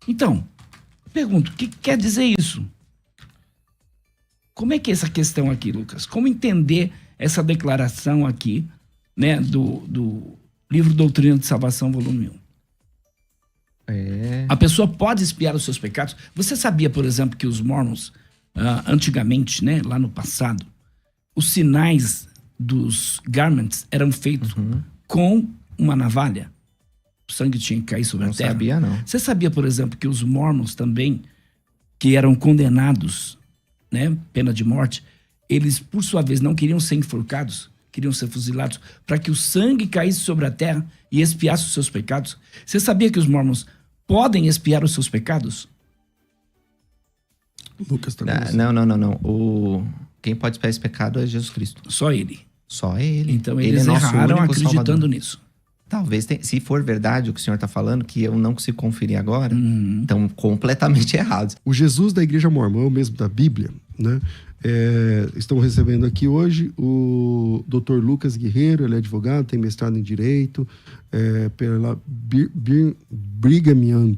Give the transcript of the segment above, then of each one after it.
Então, pergunto, o que quer dizer isso? Como é que é essa questão aqui, Lucas? Como entender essa declaração aqui, né, do livro Doutrina de Salvação, volume 1? A pessoa pode expiar os seus pecados? Você sabia, por exemplo, que os mormons, antigamente, né, lá no passado, os sinais dos garments eram feitos com uma navalha? O sangue tinha que cair sobre a terra. Não sabia, não. Você sabia, por exemplo, que os mormons também, que eram condenados, né, pena de morte, eles, por sua vez, não queriam ser enforcados, queriam ser fuzilados, para que o sangue caísse sobre a terra e expiasse os seus pecados? Você sabia que os mormons podem expiar os seus pecados? Lucas também. Não. Quem pode expiar esse pecado é Jesus Cristo. Só ele. Só ele. Então eles erraram acreditando Salvador. nisso. Talvez, se for verdade o que o senhor está falando, que eu não consigo conferir agora, então completamente errado. O Jesus da Igreja Mormon é o mesmo da Bíblia, né? Estão recebendo aqui hoje o Dr. Lucas Guerreiro, ele é advogado, tem mestrado em Direito, pela Brigham Young,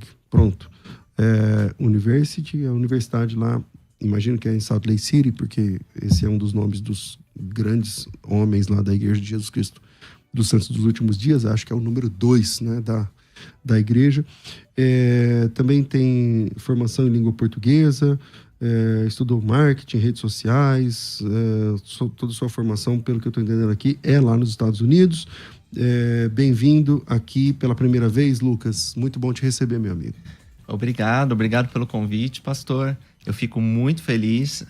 University, a universidade lá, imagino que é em Salt Lake City, porque esse é um dos nomes dos grandes homens lá da Igreja de Jesus Cristo dos Santos dos Últimos Dias, acho que é o número 2, né, da igreja. Também tem formação em língua portuguesa, estudou marketing, redes sociais, toda a sua formação, pelo que eu estou entendendo aqui, é lá nos Estados Unidos. Bem-vindo aqui pela primeira vez, Lucas. Muito bom te receber, meu amigo. Obrigado pelo convite, pastor. Eu fico muito feliz,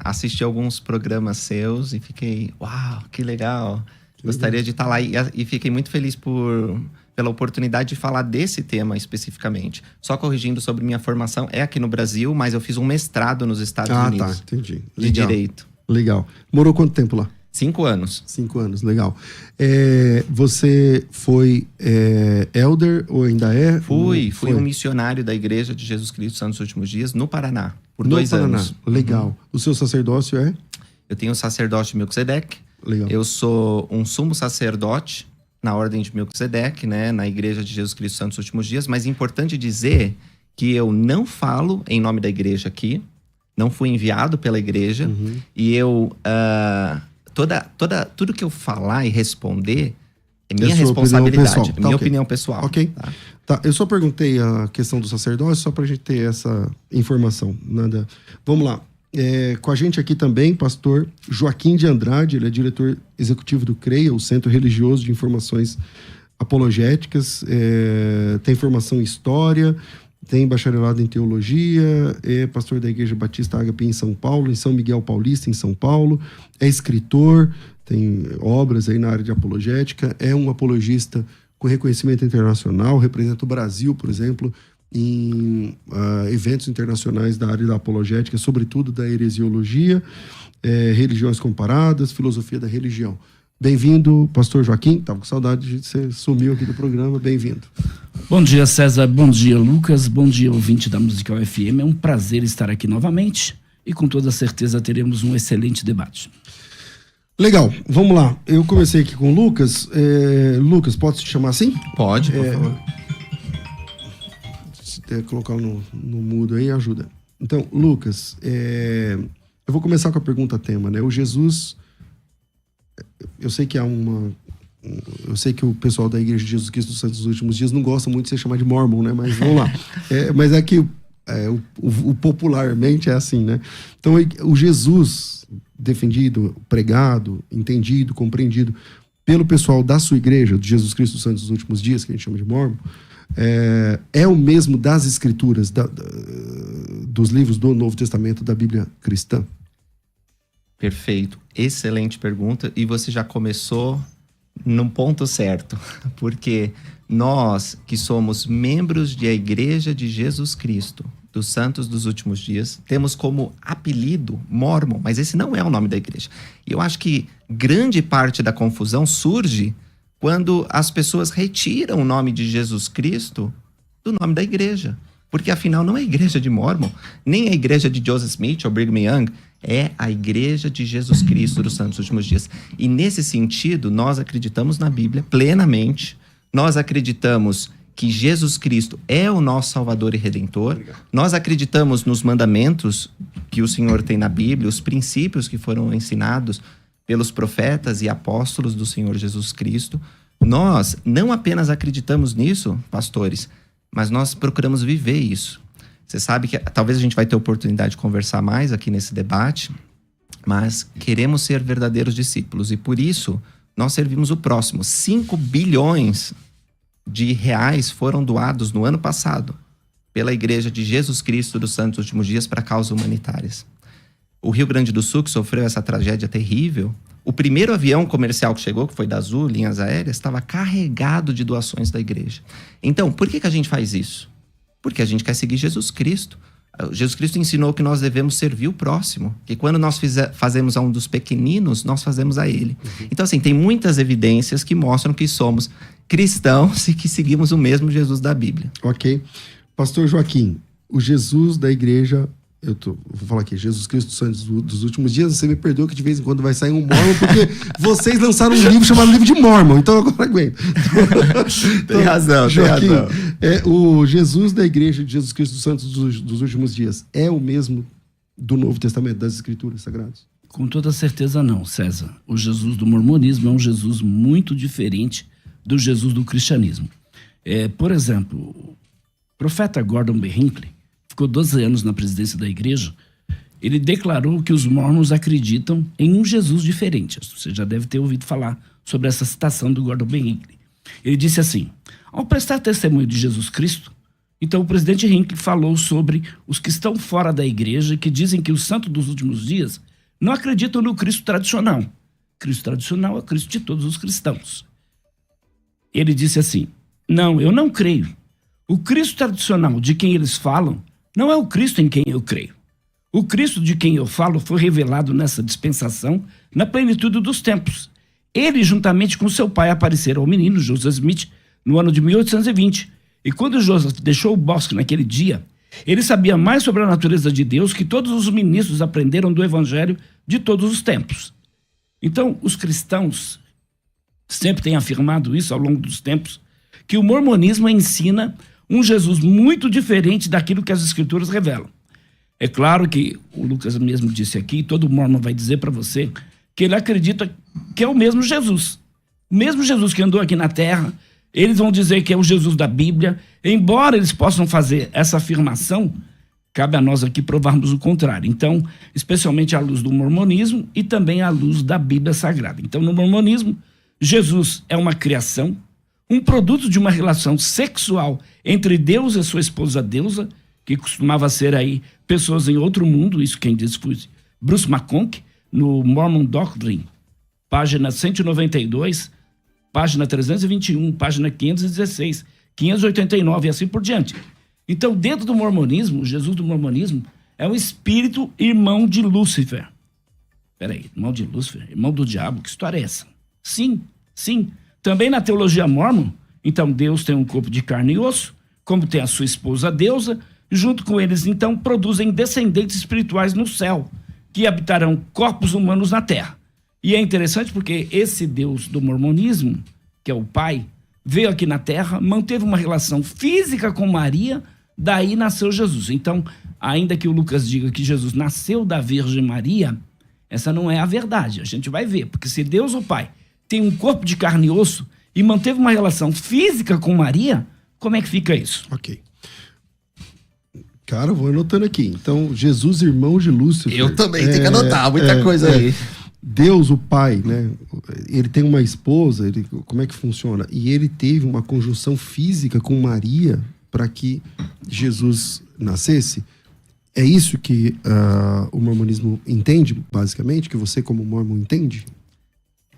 assisti alguns programas seus e fiquei, uau, que legal. Gostaria de estar lá e fiquei muito feliz pela oportunidade de falar desse tema especificamente. Só corrigindo sobre minha formação, é aqui no Brasil, mas eu fiz um mestrado nos Estados Unidos. Tá, entendi. De Direito. Legal. Morou quanto tempo lá? 5 anos. 5 anos, legal. Você foi elder ou ainda é? Fui um missionário da Igreja de Jesus Cristo dos Santos dos Últimos Dias no Paraná, por 2 anos. Legal. O seu sacerdócio é? Eu tenho o sacerdócio Melquisedeque. Legal. Eu sou um sumo sacerdote na ordem de Melquisedeque, né, na Igreja de Jesus Cristo dos Santos dos Últimos Dias, mas é importante dizer que eu não falo em nome da igreja aqui, não fui enviado pela igreja, e eu, tudo que eu falar e responder é minha responsabilidade, minha opinião pessoal. Ok. Tá, eu só perguntei a questão do sacerdócio só pra gente ter essa informação. Nada. Vamos lá. Com a gente aqui também, pastor Joaquim de Andrade, ele é diretor executivo do CREA, o Centro Religioso de Informações Apologéticas, tem formação em História, tem bacharelado em Teologia, é pastor da Igreja Batista Ágape em São Paulo, em São Miguel Paulista, em São Paulo, é escritor, tem obras aí na área de apologética, é um apologista com reconhecimento internacional, representa o Brasil, por exemplo, em eventos internacionais da área da apologética, sobretudo da heresiologia, religiões comparadas, filosofia da religião. Bem-vindo, pastor Joaquim. Estava com saudade de você sumiu aqui do programa. Bem-vindo. Bom dia, César. Bom dia, Lucas. Bom dia, ouvinte da Musical FM. É um prazer estar aqui novamente e com toda certeza teremos um excelente debate. Legal, vamos lá. Eu comecei aqui com o Lucas. Lucas, pode se chamar assim? Pode, por favor. Colocar no mudo aí ajuda. Então, Lucas, eu vou começar com a pergunta tema, né? O Jesus, eu sei que eu sei que o pessoal da Igreja de Jesus Cristo dos Santos dos Últimos Dias não gosta muito de ser chamado de Mormon, né? Mas vamos lá. Mas é que o popularmente é assim, né? Então, o Jesus defendido, pregado, entendido, compreendido pelo pessoal da sua igreja, de Jesus Cristo dos Santos dos Últimos Dias, que a gente chama de Mormon, é o mesmo das escrituras, dos livros do Novo Testamento da Bíblia cristã? Perfeito. Excelente pergunta. E você já começou no ponto certo. Porque nós que somos membros da Igreja de Jesus Cristo dos Santos dos Últimos Dias, temos como apelido Mormon, mas esse não é o nome da igreja. E eu acho que grande parte da confusão surge quando as pessoas retiram o nome de Jesus Cristo do nome da igreja. Porque afinal não é a igreja de Mormon, nem a igreja de Joseph Smith ou Brigham Young, é a igreja de Jesus Cristo dos Santos dos Últimos Dias. E nesse sentido, nós acreditamos na Bíblia plenamente, nós acreditamos que Jesus Cristo é o nosso Salvador e Redentor. Nós acreditamos nos mandamentos que o Senhor tem na Bíblia, os princípios que foram ensinados pelos profetas e apóstolos do Senhor Jesus Cristo. Nós não apenas acreditamos nisso, pastores, mas nós procuramos viver isso. Você sabe que talvez a gente vai ter oportunidade de conversar mais aqui nesse debate, mas queremos ser verdadeiros discípulos e por isso nós servimos o próximo. 5 bilhões de reais foram doados no ano passado pela Igreja de Jesus Cristo dos Santos Últimos Dias para causas humanitárias. O Rio Grande do Sul, que sofreu essa tragédia terrível, o primeiro avião comercial que chegou, que foi da Azul, linhas aéreas, estava carregado de doações da igreja. Então, por que a gente faz isso? Porque a gente quer seguir Jesus Cristo. Jesus Cristo ensinou que nós devemos servir o próximo, que quando nós fazemos a um dos pequeninos, nós fazemos a ele. Então, assim, tem muitas evidências que mostram que somos cristãos e que seguimos o mesmo Jesus da Bíblia. Ok. Pastor Joaquim, o Jesus da igreja... vou falar aqui, Jesus Cristo dos Santos dos Últimos Dias, você me perdoa que de vez em quando vai sair um Mormon, porque vocês lançaram um livro chamado Livro de Mormon, então eu agora aguento. Tem razão, Joaquim, tem razão. O Jesus da Igreja de Jesus Cristo dos Santos dos Últimos Dias é o mesmo do Novo Testamento, das Escrituras Sagradas? Com toda certeza não, César. O Jesus do mormonismo é um Jesus muito diferente do Jesus do cristianismo. Por exemplo, o profeta Gordon B. Hinckley ficou 12 anos na presidência da igreja. Ele declarou que os mormons acreditam em um Jesus diferente. Você já deve ter ouvido falar sobre essa citação do Gordon B. Hinckley. Ele disse assim: ao prestar testemunho de Jesus Cristo, então o presidente Hinckley falou sobre os que estão fora da igreja, que dizem que os santos dos últimos dias não acreditam no Cristo tradicional. Cristo tradicional é o Cristo de todos os cristãos. Ele disse assim: não, eu não creio. O Cristo tradicional de quem eles falam não é o Cristo em quem eu creio. O Cristo de quem eu falo foi revelado nessa dispensação na plenitude dos tempos. Ele, juntamente com seu pai, apareceram ao menino Joseph Smith no ano de 1820. E quando Joseph deixou o bosque naquele dia, ele sabia mais sobre a natureza de Deus que todos os ministros aprenderam do evangelho de todos os tempos. Então, os cristãos sempre têm afirmado isso ao longo dos tempos, que o mormonismo ensina um Jesus muito diferente daquilo que as escrituras revelam. É claro que o Lucas mesmo disse aqui, todo mormon vai dizer para você que ele acredita que é o mesmo Jesus. O mesmo Jesus que andou aqui na terra, eles vão dizer que é o Jesus da Bíblia. Embora eles possam fazer essa afirmação, cabe a nós aqui provarmos o contrário. Então, especialmente à luz do mormonismo e também à luz da Bíblia Sagrada. Então, no mormonismo, Jesus é uma criação, um produto de uma relação sexual entre Deus e sua esposa Deusa, que costumava ser aí pessoas em outro mundo, isso quem disse foi Bruce McConkie, no Mormon Doctrine, página 192, página 321, página 516, 589 e assim por diante. Então, dentro do mormonismo, o Jesus do mormonismo é um espírito irmão de Lúcifer. Peraí, irmão de Lúcifer? Irmão do diabo? Que história é essa? Sim, sim. Também na teologia mormon, então Deus tem um corpo de carne e osso, como tem a sua esposa Deusa, junto com eles, então, produzem descendentes espirituais no céu, que habitarão corpos humanos na terra. E é interessante porque esse Deus do mormonismo, que é o Pai, veio aqui na terra, manteve uma relação física com Maria, daí nasceu Jesus. Então, ainda que o Lucas diga que Jesus nasceu da Virgem Maria, essa não é a verdade, a gente vai ver, porque se Deus, o Pai, tem um corpo de carne e osso e manteve uma relação física com Maria, como é que fica isso? Ok. Cara, vou anotando aqui. Então, Jesus, irmão de Lúcifer. Eu também tenho que anotar muita coisa aí. Deus, o Pai, né? Ele tem uma esposa, como é que funciona? E ele teve uma conjunção física com Maria para que Jesus nascesse. É isso que o mormonismo entende, basicamente? Que você, como mormon, entende?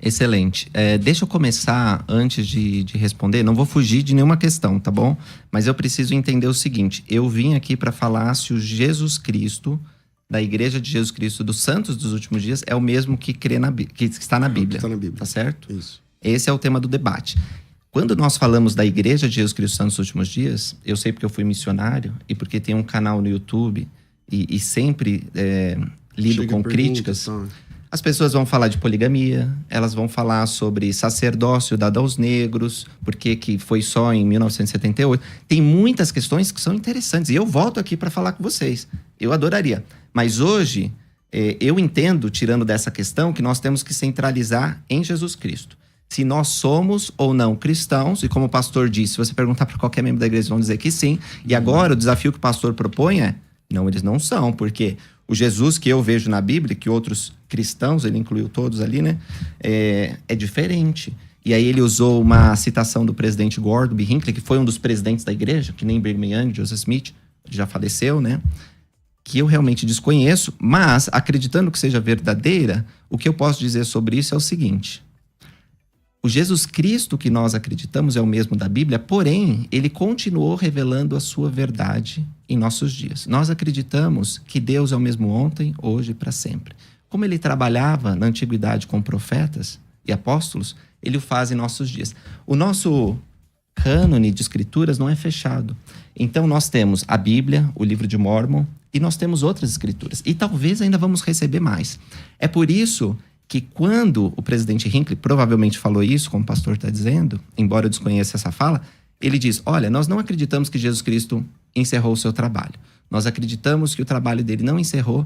Excelente. Deixa eu começar, antes de responder, não vou fugir de nenhuma questão, tá bom? Mas eu preciso entender o seguinte, eu vim aqui para falar se o Jesus Cristo, da Igreja de Jesus Cristo dos Santos dos Últimos Dias, é o mesmo que está na Bíblia. Está na Bíblia. Tá certo? Isso. Esse é o tema do debate. Quando nós falamos da Igreja de Jesus Cristo dos Santos dos Últimos Dias, eu sei porque eu fui missionário e porque tem um canal no YouTube e sempre lido com críticas. Tá. As pessoas vão falar de poligamia, elas vão falar sobre sacerdócio dado aos negros, porque que foi só em 1978. Tem muitas questões que são interessantes. E eu volto aqui para falar com vocês. Eu adoraria. Mas hoje, eu entendo, tirando dessa questão, que nós temos que centralizar em Jesus Cristo. Se nós somos ou não cristãos, e como o pastor disse, se você perguntar para qualquer membro da igreja, vão dizer que sim. E agora, o desafio que o pastor propõe é, não, eles não são, porque o Jesus que eu vejo na Bíblia, que outros cristãos, ele incluiu todos ali, né? É diferente. E aí ele usou uma citação do presidente Gordon B. Hinckley, que foi um dos presidentes da igreja, que nem Brigham Young, Joseph Smith, já faleceu, né? Que eu realmente desconheço, mas acreditando que seja verdadeira, o que eu posso dizer sobre isso é o seguinte: o Jesus Cristo que nós acreditamos é o mesmo da Bíblia, porém, ele continuou revelando a sua verdade em nossos dias. Nós acreditamos que Deus é o mesmo ontem, hoje e para sempre. Como ele trabalhava na antiguidade com profetas e apóstolos, ele o faz em nossos dias. O nosso cânone de escrituras não é fechado. Então, nós temos a Bíblia, o livro de Mórmon, e nós temos outras escrituras. E talvez ainda vamos receber mais. É por isso que quando o presidente Hinckley provavelmente falou isso, como o pastor está dizendo, embora eu desconheça essa fala, ele diz, olha, nós não acreditamos que Jesus Cristo encerrou o seu trabalho. Nós acreditamos que o trabalho dele não encerrou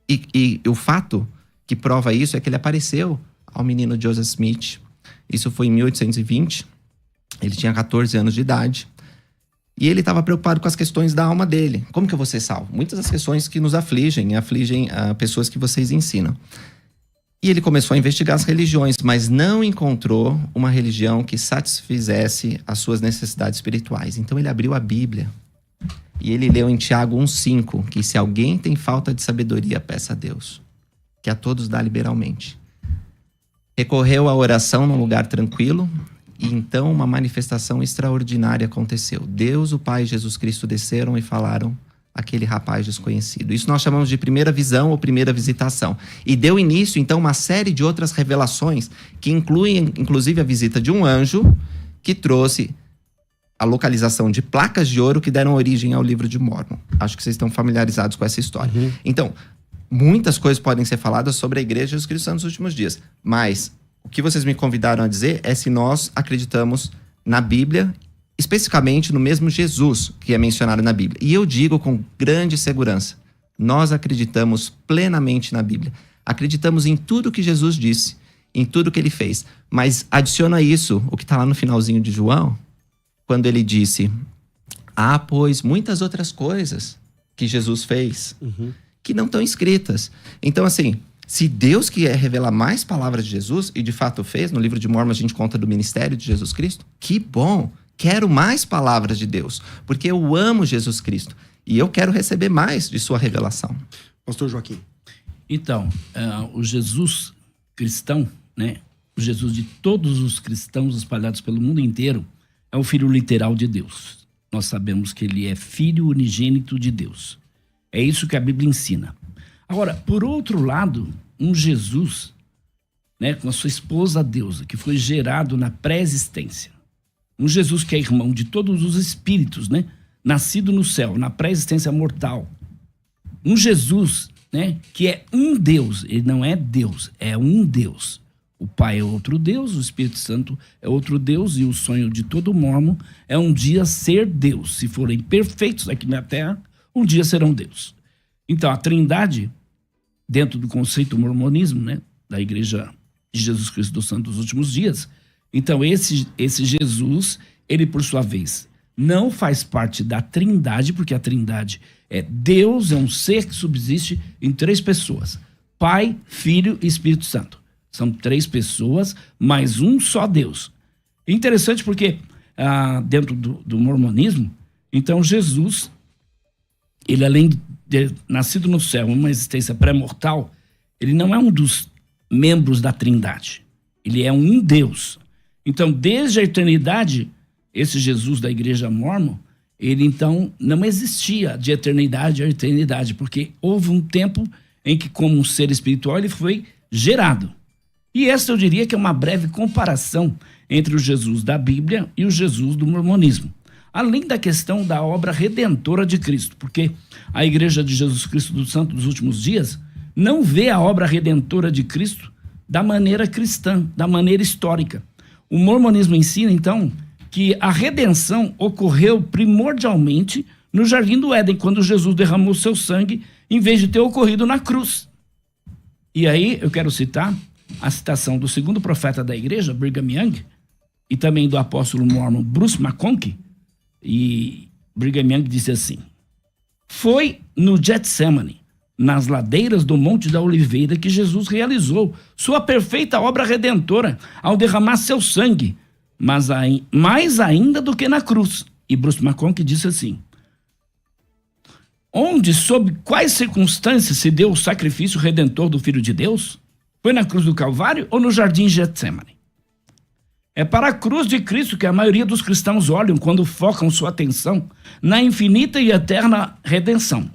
e o fato que prova isso é que ele apareceu ao menino Joseph Smith. Isso foi em 1820, ele tinha 14 anos de idade. E ele estava preocupado com as questões da alma dele. Como que eu vou ser salvo? Muitas das questões que nos afligem pessoas que vocês ensinam. E ele começou a investigar as religiões, mas não encontrou uma religião que satisfizesse as suas necessidades espirituais. Então ele abriu a Bíblia e ele leu em Tiago 1,5, que se alguém tem falta de sabedoria, peça a Deus, que a todos dá liberalmente. Recorreu à oração num lugar tranquilo e então uma manifestação extraordinária aconteceu. Deus, o Pai e Jesus Cristo desceram e falaram aquele rapaz desconhecido. Isso nós chamamos de primeira visão ou primeira visitação. E deu início, então, uma série de outras revelações que incluem, inclusive, a visita de um anjo que trouxe a localização de placas de ouro que deram origem ao livro de Mórmon. Acho que vocês estão familiarizados com essa história. Então, muitas coisas podem ser faladas sobre a Igreja de Jesus Cristo nos últimos dias, mas o que vocês me convidaram a dizer é se nós acreditamos na Bíblia, especificamente no mesmo Jesus que é mencionado na Bíblia. E eu digo com grande segurança, nós acreditamos plenamente na Bíblia. Acreditamos em tudo que Jesus disse, em tudo que ele fez. Mas adiciona a isso o que está lá no finalzinho de João, quando ele disse, pois muitas outras coisas que Jesus fez, que não estão escritas. Então, assim, se Deus quer revelar mais palavras de Jesus, e de fato fez, no livro de Mórmon a gente conta do ministério de Jesus Cristo, que bom! Quero mais palavras de Deus, porque eu amo Jesus Cristo e eu quero receber mais de sua revelação. Pastor Joaquim. Então, o Jesus cristão, né? O Jesus de todos os cristãos espalhados pelo mundo inteiro é o filho literal de Deus. Nós sabemos que ele é filho unigênito de Deus. É isso que a Bíblia ensina. Agora, por outro lado, um Jesus, né, com a sua esposa deusa, que foi gerado na pré-existência. Um Jesus que é irmão de todos os espíritos, né? Nascido no céu, na pré-existência mortal. Um Jesus, né? Que é um Deus. Ele não é Deus, é um Deus. O Pai é outro Deus, o Espírito Santo é outro Deus, e o sonho de todo mormon é um dia ser Deus. Se forem perfeitos aqui na Terra, um dia serão Deus. Então, a Trindade, dentro do conceito mormonismo, né? Da Igreja de Jesus Cristo dos Santos dos Últimos Dias. Então, esse Jesus, ele, por sua vez, não faz parte da Trindade, porque a Trindade é Deus, é um ser que subsiste em 3 pessoas. Pai, Filho e Espírito Santo. São 3 pessoas, mas um só Deus. É interessante porque, dentro do mormonismo, então Jesus, ele além de nascido no céu, uma existência pré-mortal, ele não é um dos membros da Trindade. Ele é um Deus. Então, desde a eternidade, esse Jesus da Igreja Mórmon, ele então não existia de eternidade a eternidade, porque houve um tempo em que, como um ser espiritual, ele foi gerado. E essa eu diria que é uma breve comparação entre o Jesus da Bíblia e o Jesus do mormonismo. Além da questão da obra redentora de Cristo, porque a Igreja de Jesus Cristo dos Santos dos Últimos Dias não vê a obra redentora de Cristo da maneira cristã, da maneira histórica. O mormonismo ensina, então, que a redenção ocorreu primordialmente no Jardim do Éden, quando Jesus derramou seu sangue, em vez de ter ocorrido na cruz. E aí eu quero citar a citação do segundo profeta da igreja, Brigham Young, e também do apóstolo mormon Bruce McConkie. E Brigham Young disse assim: foi no Getsemane, nas ladeiras do Monte da Oliveira, que Jesus realizou sua perfeita obra redentora ao derramar seu sangue, mas mais ainda do que na cruz. E Bruce McConkie disse assim: onde, sob quais circunstâncias se deu o sacrifício redentor do Filho de Deus? Foi na cruz do Calvário ou no jardim Getsemane? É para a cruz de Cristo que a maioria dos cristãos olham quando focam sua atenção na infinita e eterna redenção.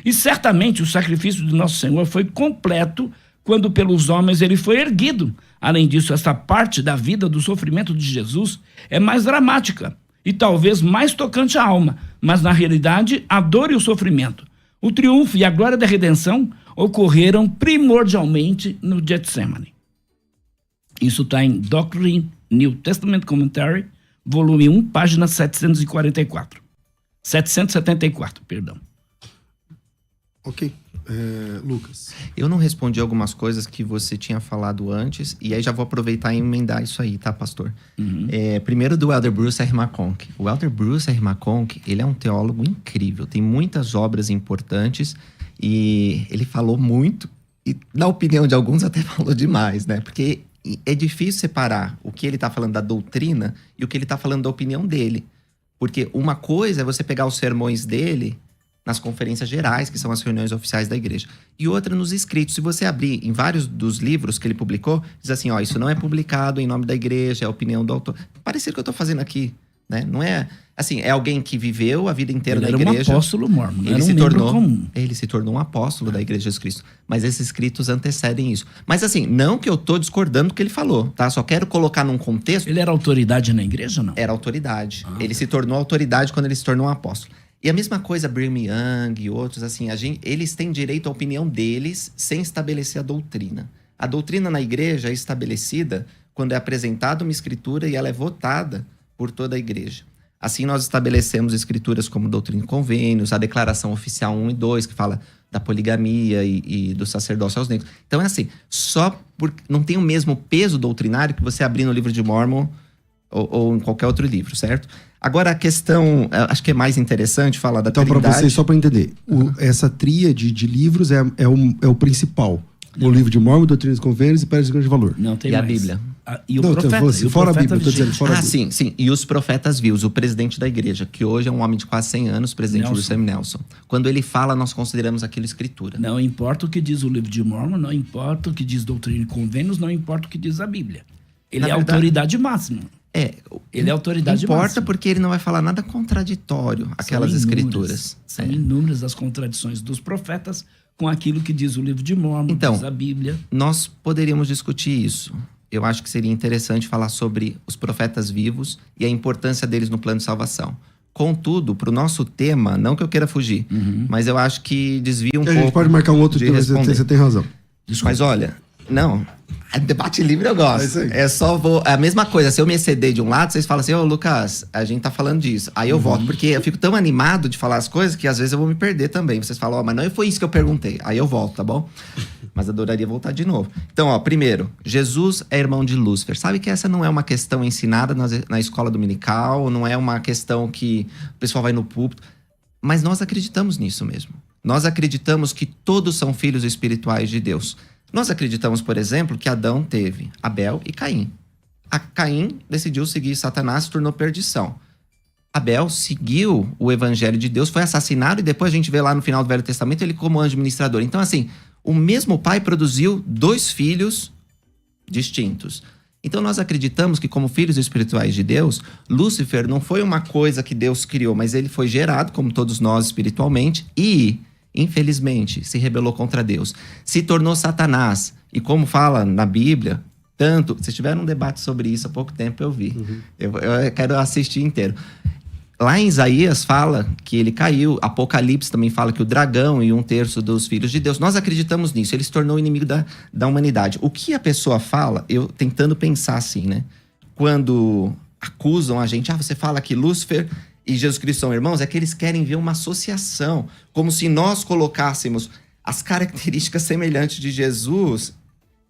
E certamente o sacrifício de nosso Senhor foi completo quando pelos homens ele foi erguido. Além disso, essa parte da vida do sofrimento de Jesus é mais dramática e talvez mais tocante à alma, mas na realidade a dor e o sofrimento, o triunfo e a glória da redenção ocorreram primordialmente no Getsemane. Isso está em Doctrine New Testament Commentary, volume 1, página 744. 774, perdão. Ok. Lucas. Eu não respondi algumas coisas que você tinha falado antes, e aí já vou aproveitar e emendar isso aí, tá, pastor? Primeiro do Elder Bruce R. McConkie. O Elder Bruce R. McConkie, ele é um teólogo incrível, tem muitas obras importantes, e ele falou muito, e na opinião de alguns até falou demais, né? Porque é difícil separar o que ele tá falando da doutrina e o que ele tá falando da opinião dele. Porque uma coisa é você pegar os sermões dele nas conferências gerais, que são as reuniões oficiais da igreja. E outra nos escritos. Se você abrir em vários dos livros que ele publicou, diz assim, ó, isso não é publicado em nome da igreja, é a opinião do autor. Parecido com o que eu tô fazendo aqui, né? Não é, assim, é alguém que viveu a vida inteira na igreja. Ele era um apóstolo mormon, ele era um se membro tornou, comum. ele se tornou um apóstolo da igreja de Jesus Cristo. Mas esses escritos antecedem isso. Mas assim, não que eu tô discordando do que ele falou, tá? Só quero colocar num contexto. Ele era autoridade na igreja ou não? Era autoridade. Ele se tornou autoridade quando ele se tornou um apóstolo. E a mesma coisa, Brigham Young e outros, assim, eles têm direito à opinião deles sem estabelecer a doutrina. A doutrina na igreja é estabelecida quando é apresentada uma escritura e ela é votada por toda a igreja. Assim, nós estabelecemos escrituras como Doutrina e Convênios, a Declaração Oficial 1 e 2, que fala da poligamia e do sacerdócio aos negros. Então, é assim, só porque não tem o mesmo peso doutrinário que você abrir no livro de Mormon ou em qualquer outro livro, certo? Agora, a questão, acho que é mais interessante falar da Trindade. Então, para vocês, só para entender, essa tríade de livros é o principal. O livro de Mormon, Doutrina e Convênios e Paradigma de Valor. Não, tem e mais. a Bíblia. E o profeta, assim, fora a Bíblia, eu tô dizendo fora a Bíblia. Sim. E os profetas vivos, o presidente da igreja, que hoje é um homem de quase 100 anos, presidente Russell Nelson. Quando ele fala, nós consideramos aquilo escritura. Não importa o que diz o livro de Mormon, não importa o que diz Doutrina e Convênios, não importa o que diz a Bíblia. Ele é a autoridade máxima. Ele é a autoridade máxima. Importa porque ele não vai falar nada contraditório àquelas escrituras. São inúmeras as contradições dos profetas com aquilo que diz o livro de Mormon, então, diz a Bíblia. Nós poderíamos discutir isso. Eu acho que seria interessante falar sobre os profetas vivos e a importância deles no plano de salvação. Contudo, para o nosso tema, não que eu queira fugir, mas eu acho que desvia um pouco. A gente pode marcar um outro tema, você tem razão. Desculpa. Mas olha, não, debate livre eu gosto. É a mesma coisa, se eu me exceder de um lado, vocês falam assim, ô Lucas, a gente tá falando disso. Aí eu volto, porque eu fico tão animado de falar as coisas que às vezes eu vou me perder também. Vocês falam, mas não foi isso que eu perguntei. Aí eu volto, tá bom? Mas adoraria voltar de novo. Então, primeiro, Jesus é irmão de Lúcifer. Sabe que essa não é uma questão ensinada na escola dominical, não é uma questão que o pessoal vai no púlpito, mas nós acreditamos nisso mesmo. Nós acreditamos que todos são filhos espirituais de Deus. Nós acreditamos, por exemplo, que Adão teve Abel e Caim. Caim decidiu seguir Satanás, se tornou perdição. Abel seguiu o evangelho de Deus, foi assassinado e depois a gente vê lá no final do Velho Testamento ele como anjo ministrador. Então, assim, o mesmo pai produziu 2 filhos distintos. Então, nós acreditamos que como filhos espirituais de Deus, Lúcifer não foi uma coisa que Deus criou, mas ele foi gerado, como todos nós espiritualmente, e infelizmente, se rebelou contra Deus. Se tornou Satanás. E como fala na Bíblia, vocês tiveram um debate sobre isso há pouco tempo, eu vi. Eu quero assistir inteiro. Lá em Isaías fala que ele caiu, Apocalipse também fala que o dragão e 1/3 dos filhos de Deus, nós acreditamos nisso, ele se tornou inimigo da humanidade. O que a pessoa fala, eu tentando pensar assim, né? Quando acusam a gente, você fala que Lúcifer e Jesus Cristo são irmãos, é que eles querem ver uma associação, como se nós colocássemos as características semelhantes de Jesus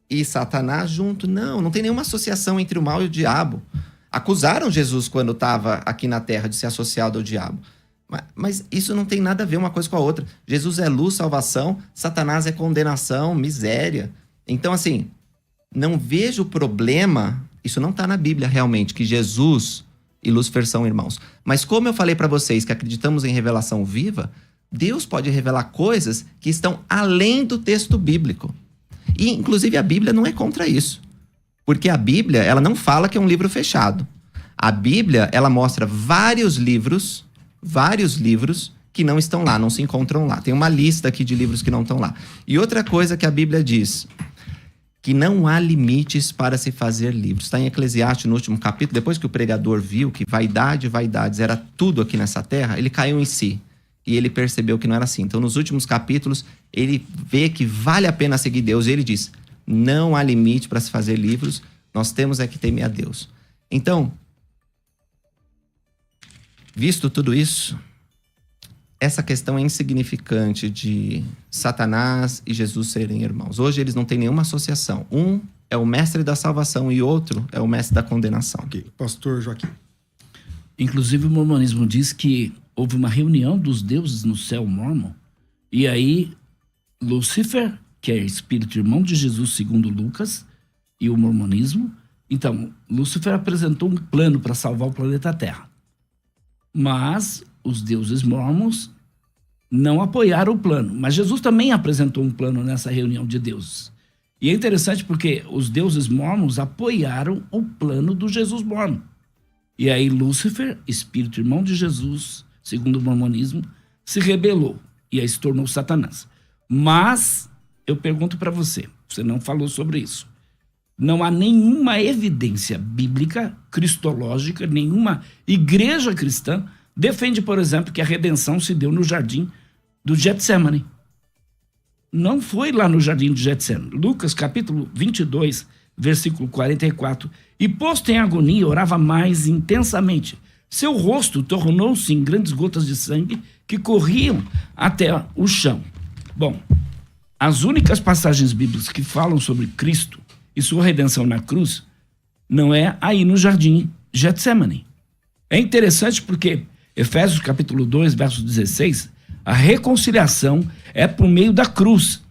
e Satanás junto. Não tem nenhuma associação entre o mal e o diabo. Acusaram Jesus quando estava aqui na terra de ser associado ao diabo. Mas isso não tem nada a ver uma coisa com a outra. Jesus é luz, salvação, Satanás é condenação, miséria. Então, assim, não vejo problema, isso não está na Bíblia realmente, que Jesus e Lúcifer são irmãos. Mas como eu falei para vocês que acreditamos em revelação viva, Deus pode revelar coisas que estão além do texto bíblico. E, inclusive, a Bíblia não é contra isso. Porque a Bíblia, ela não fala que é um livro fechado. A Bíblia, ela mostra vários livros que não estão lá, não se encontram lá. Tem uma lista aqui de livros que não estão lá. E outra coisa que a Bíblia diz, que não há limites para se fazer livros. Está em Eclesiastes, no último capítulo, depois que o pregador viu que vaidades era tudo aqui nessa terra, ele caiu em si. E ele percebeu que não era assim. Então, nos últimos capítulos, ele vê que vale a pena seguir Deus. E ele diz, não há limite para se fazer livros, nós temos que temer a Deus. Então, visto tudo isso, essa questão é insignificante de Satanás e Jesus serem irmãos. Hoje eles não têm nenhuma associação. Um é o mestre da salvação e outro é o mestre da condenação. Ok, pastor Joaquim. Inclusive o mormonismo diz que houve uma reunião dos deuses no céu mórmon, e aí Lúcifer, que é espírito irmão de Jesus segundo Lucas, e o mormonismo, então Lúcifer apresentou um plano para salvar o planeta Terra. Mas os deuses mórmons não apoiaram o plano. Mas Jesus também apresentou um plano nessa reunião de deuses. E é interessante porque os deuses mórmons apoiaram o plano do Jesus mórmon. E aí Lúcifer, espírito irmão de Jesus, segundo o mormonismo, se rebelou e aí se tornou Satanás. Mas eu pergunto para você, você não falou sobre isso. Não há nenhuma evidência bíblica, cristológica, nenhuma igreja cristã defende, por exemplo, que a redenção se deu no jardim do Getsemane. Não foi lá no jardim do Getsemane. Lucas capítulo 22, versículo 44. E posto em agonia, orava mais intensamente. Seu rosto tornou-se em grandes gotas de sangue que corriam até o chão. Bom, as únicas passagens bíblicas que falam sobre Cristo e sua redenção na cruz não é aí no jardim Getsemane. É interessante porque Efésios capítulo 2, verso 16, a reconciliação é por meio da cruz.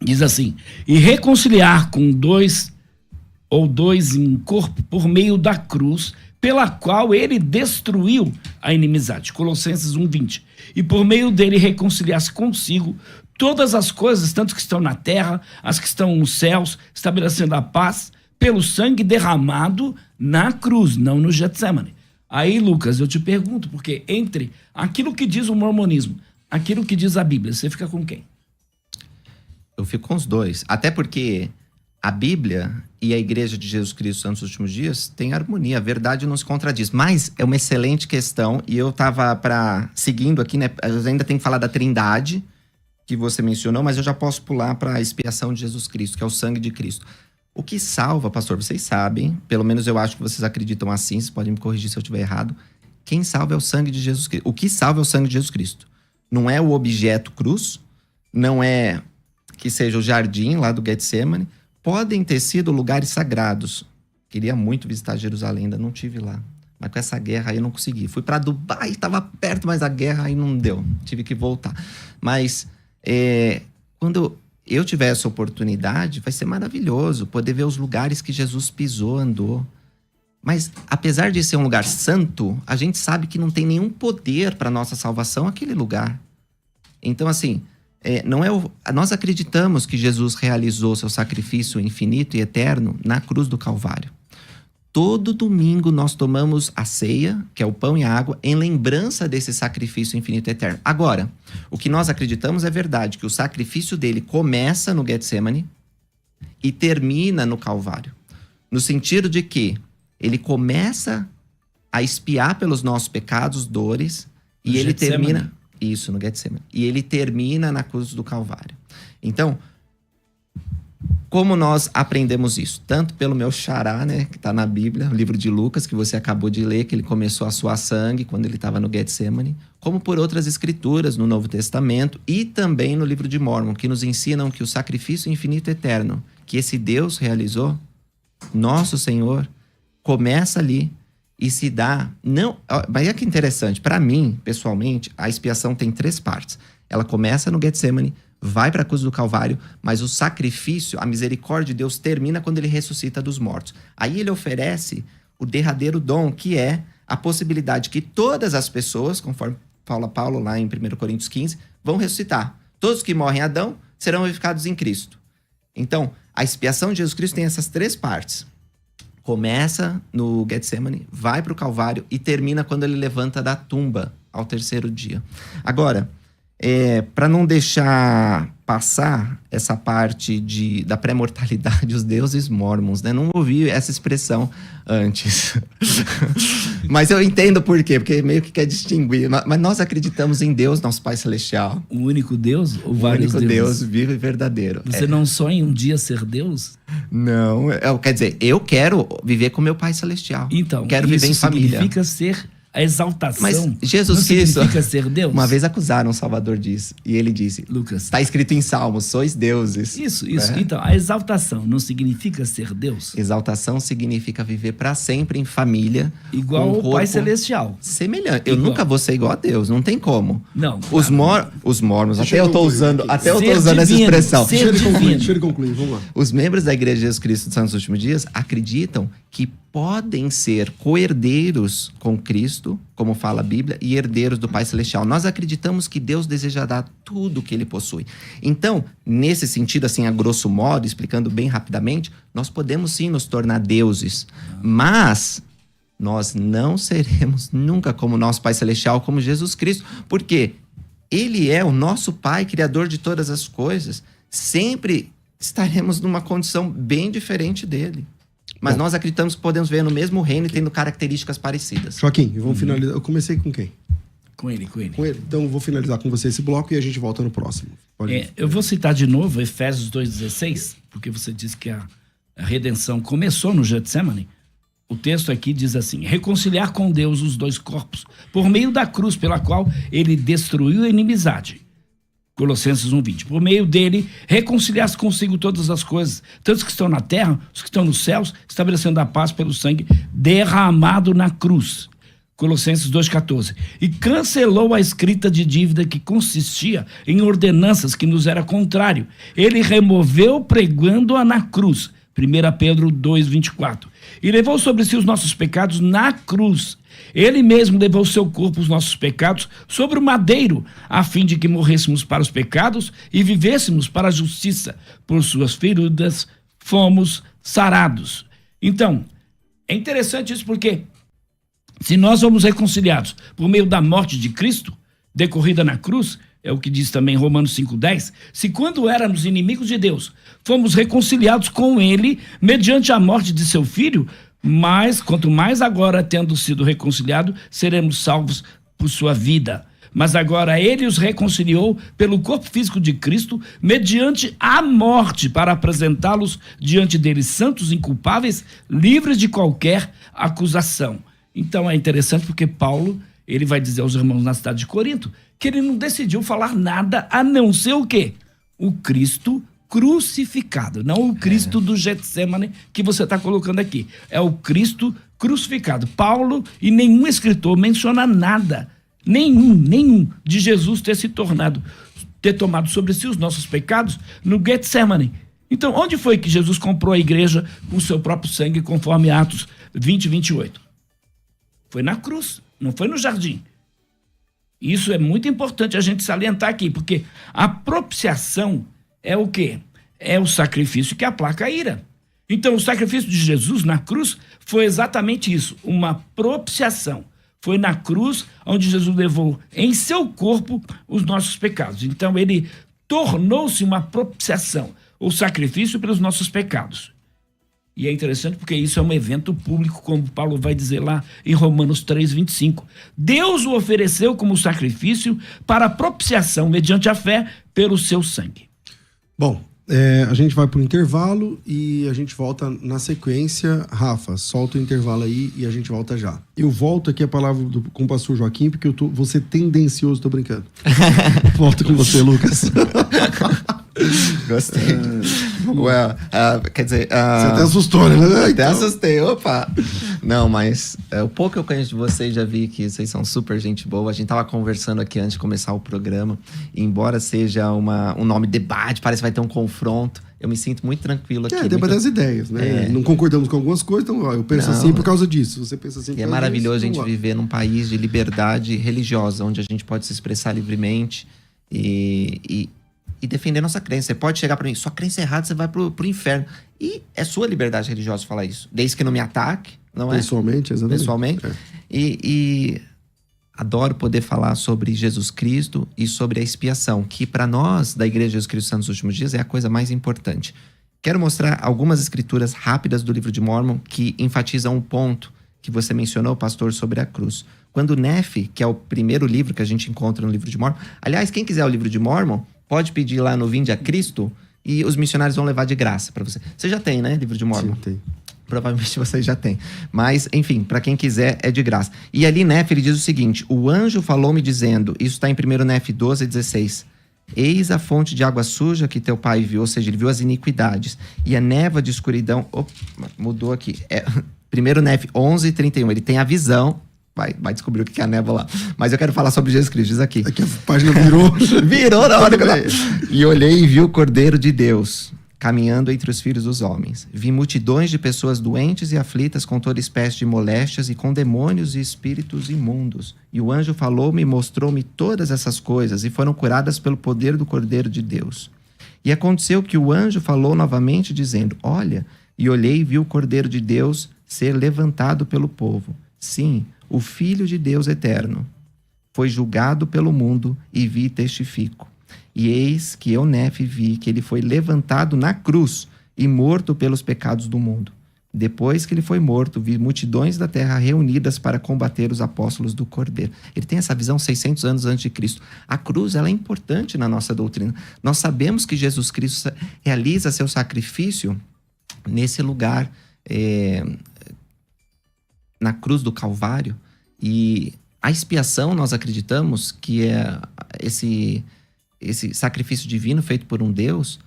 Diz assim, e reconciliar com dois em corpo por meio da cruz, pela qual ele destruiu a inimizade. Colossenses 1:20. E por meio dele reconciliar-se consigo todas as coisas, tanto que estão na terra, as que estão nos céus, estabelecendo a paz pelo sangue derramado na cruz, não no Getsemane. Aí, Lucas, eu te pergunto, porque entre aquilo que diz o mormonismo, aquilo que diz a Bíblia, você fica com quem? Eu fico com os dois. Até porque a Bíblia e a Igreja de Jesus Cristo Santos dos Últimos Dias têm harmonia, a verdade não se contradiz. Mas é uma excelente questão e eu estava seguindo aqui, né? Eu ainda tenho que falar da Trindade, que você mencionou, mas eu já posso pular para a expiação de Jesus Cristo, que é o sangue de Cristo. O que salva, pastor, vocês sabem, pelo menos eu acho que vocês acreditam assim, vocês podem me corrigir se eu estiver errado, quem salva é o sangue de Jesus Cristo. O que salva é o sangue de Jesus Cristo. Não é o objeto cruz, não é que seja o jardim lá do Getsemane, podem ter sido lugares sagrados. Queria muito visitar Jerusalém, ainda não tive lá. Mas com essa guerra aí eu não consegui. Fui para Dubai, estava perto, mas a guerra aí não deu. Tive que voltar. Mas quando eu tiver essa oportunidade, vai ser maravilhoso poder ver os lugares que Jesus pisou, andou. Mas apesar de ser um lugar santo, a gente sabe que não tem nenhum poder para nossa salvação aquele lugar. Então, assim, nós acreditamos que Jesus realizou seu sacrifício infinito e eterno na cruz do Calvário. Todo domingo nós tomamos a ceia, que é o pão e a água, em lembrança desse sacrifício infinito e eterno. Agora, o que nós acreditamos é verdade, que o sacrifício dele começa no Getsemane e termina no Calvário. No sentido de que ele começa a expiar pelos nossos pecados, dores, e No ele Getsemane. termina... Isso, no Getsemane. E ele termina na cruz do Calvário. Então, como nós aprendemos isso? Tanto pelo meu xará, né, que está na Bíblia, o livro de Lucas, que você acabou de ler, que ele começou a suar sangue quando ele estava no Getsemane, como por outras escrituras no Novo Testamento e também no livro de Mórmon, que nos ensinam que o sacrifício infinito e eterno que esse Deus realizou, nosso Senhor, começa ali e se dá... Não, mas é que interessante, para mim, pessoalmente, a expiação tem 3 partes. Ela começa no Getsemane, vai para a cruz do Calvário, mas o sacrifício, a misericórdia de Deus termina quando ele ressuscita dos mortos. Aí ele oferece o derradeiro dom, que é a possibilidade que todas as pessoas, conforme fala Paulo lá em 1 Coríntios 15, vão ressuscitar. Todos que morrem em Adão serão vivificados em Cristo. Então, a expiação de Jesus Cristo tem essas 3 partes. Começa no Getsemane, vai para o Calvário e termina quando ele levanta da tumba ao 3º dia. Agora, para não deixar passar essa parte da pré-mortalidade, os deuses mórmons, né? Não ouvi essa expressão antes. Mas eu entendo por quê, porque meio que quer distinguir. Mas nós acreditamos em Deus, nosso Pai Celestial. O único Deus ou O vários único deuses? Deus vivo e verdadeiro. Você não sonha um dia ser Deus? Não, quer dizer, eu quero viver com meu Pai Celestial. Então, quero isso viver em família. significa ser a exaltação. Mas Jesus não Cristo... significa ser Deus? Uma vez acusaram o Salvador disso. E ele disse, Lucas. está escrito em Salmos, sois deuses. Isso. É. Então, a exaltação não significa ser Deus? Exaltação significa viver para sempre em família. Igual com um ao Pai corpo Celestial. semelhante. Eu Igual. nunca vou ser igual a Deus, não tem como. Não. Os mormons, Deixa até eu eu tô concluir usando, aqui. até eu tô Ser usando essa divino, expressão. ser Deixa ele concluir, divino. deixa ele concluir, vamos lá. Os membros da Igreja de Jesus Cristo dos Santos dos Últimos Dias acreditam que podem ser co-herdeiros com Cristo, como fala a Bíblia, e herdeiros do Pai Celestial. Nós acreditamos que Deus deseja dar tudo o que ele possui. Então, nesse sentido, assim, a grosso modo, explicando bem rapidamente, nós podemos sim nos tornar deuses, mas nós não seremos nunca como nosso Pai Celestial, como Jesus Cristo, porque ele é o nosso Pai, Criador de todas as coisas. Sempre estaremos numa condição bem diferente dele. Mas nós acreditamos que podemos ver no mesmo reino e tendo características parecidas. Joaquim, vamos finalizar. Eu comecei com quem? Com ele. Com ele. Então, eu vou finalizar com você esse bloco e a gente volta no próximo. Pode Eu vou citar de novo Efésios 2,16, porque você disse que a redenção começou no Getsemane. O texto aqui diz assim: reconciliar com Deus os 2 corpos, por meio da cruz pela qual ele destruiu a inimizade. Colossenses 1:20. Por meio dele, reconciliar-se consigo todas as coisas, tanto os que estão na terra, os que estão nos céus, estabelecendo a paz pelo sangue derramado na cruz. Colossenses 2,14. E cancelou a escrita de dívida que consistia em ordenanças que nos era contrário. Ele removeu pregando-a na cruz. 1 Pedro 2,24. E levou sobre si os nossos pecados na cruz. Ele mesmo levou seu corpo, os nossos pecados, sobre o madeiro, a fim de que morrêssemos para os pecados e vivêssemos para a justiça. Por suas feridas fomos sarados. Então, é interessante isso porque se nós somos reconciliados por meio da morte de Cristo, decorrida na cruz, é o que diz também Romanos 5,10, se quando éramos inimigos de Deus, fomos reconciliados com ele mediante a morte de seu filho, mas quanto mais agora, tendo sido reconciliado, seremos salvos por sua vida. Mas agora ele os reconciliou pelo corpo físico de Cristo, mediante a morte, para apresentá-los diante dele santos, inculpáveis, livres de qualquer acusação. Então é interessante porque Paulo, ele vai dizer aos irmãos na cidade de Corinto, que ele não decidiu falar nada a não ser o quê? O Cristo crucificado, não o Cristo do Getsemane que você está colocando aqui. É o Cristo crucificado. Paulo e nenhum escritor menciona nada, nenhum de Jesus ter tomado sobre si os nossos pecados no Getsemane. Então, onde foi que Jesus comprou a igreja com o seu próprio sangue, conforme Atos 20, 28? Foi na cruz, não foi no jardim. Isso é muito importante a gente salientar aqui, porque a propiciação é o quê? É o sacrifício que aplaca a ira. Então, o sacrifício de Jesus na cruz foi exatamente isso, uma propiciação. Foi na cruz onde Jesus levou em seu corpo os nossos pecados. Então, ele tornou-se uma propiciação, o sacrifício pelos nossos pecados. E é interessante porque isso é um evento público, como Paulo vai dizer lá em Romanos 3:25. Deus o ofereceu como sacrifício para propiciação mediante a fé pelo seu sangue. Bom, a gente vai pro intervalo e a gente volta na sequência. Rafa, solta o intervalo aí e a gente volta já. Eu volto aqui a palavra com o pastor Joaquim, porque vou ser tendencioso, tô brincando. Volto com você, Lucas. Gostei. Quer dizer... Você até assustou, né? Até assustei, opa! Não, mas o pouco que eu conheço de vocês, já vi que vocês são super gente boa. A gente tava conversando aqui antes de começar o programa. E embora seja um nome debate, parece que vai ter um confronto, eu me sinto muito tranquilo aqui. Debate das ideias, né? Não concordamos com algumas coisas, então eu penso assim por causa disso. Você pensa assim por causa disso. E é maravilhoso a gente viver num país de liberdade religiosa, onde a gente pode se expressar livremente e defender nossa crença. Você pode chegar pra mim, sua crença é errada, você vai pro inferno. E é sua liberdade religiosa falar isso. Desde que não me ataque, não é? Pessoalmente, exatamente. Pessoalmente. E adoro poder falar sobre Jesus Cristo e sobre a expiação, que para nós, da Igreja de Jesus Cristo Santos dos Últimos Dias, é a coisa mais importante. Quero mostrar algumas escrituras rápidas do livro de Mórmon que enfatizam um ponto que você mencionou, pastor, sobre a cruz. Quando Nefe, que é o primeiro livro que a gente encontra no livro de Mórmon... Aliás, quem quiser o livro de Mórmon, pode pedir lá no Vinde a Cristo e os missionários vão levar de graça para você. Você já tem, né, livro de Mórmon? Sim, tem. Provavelmente vocês já têm. Mas, enfim, para quem quiser, é de graça. E ali, Nefe, ele diz o seguinte: o anjo falou-me dizendo, isso está em 1 Nefe 12:16. Eis a fonte de água suja que teu pai viu, ou seja, ele viu as iniquidades. E a névoa de escuridão... Opa, mudou aqui. 1 Nefe 11:31. Ele tem a visão... Vai descobrir o que é a névoa lá. Mas eu quero falar sobre Jesus Cristo. Diz aqui. Aqui a página virou. Virou na hora que eu... E olhei e vi o Cordeiro de Deus caminhando entre os filhos dos homens. Vi multidões de pessoas doentes e aflitas com toda espécie de moléstias e com demônios e espíritos imundos. E o anjo falou-me e mostrou-me todas essas coisas e foram curadas pelo poder do Cordeiro de Deus. E aconteceu que o anjo falou novamente dizendo, olha, e olhei e vi o Cordeiro de Deus ser levantado pelo povo. Sim, o Filho de Deus eterno. Foi julgado pelo mundo e vi e testifico. E eis que eu, Nefe, vi que ele foi levantado na cruz e morto pelos pecados do mundo. Depois que ele foi morto, vi multidões da terra reunidas para combater os apóstolos do Cordeiro. Ele tem essa visão 600 anos antes de Cristo. A cruz, ela é importante na nossa doutrina. Nós sabemos que Jesus Cristo realiza seu sacrifício nesse lugar, na cruz do Calvário. E a expiação, nós acreditamos que é esse sacrifício divino feito por um Deus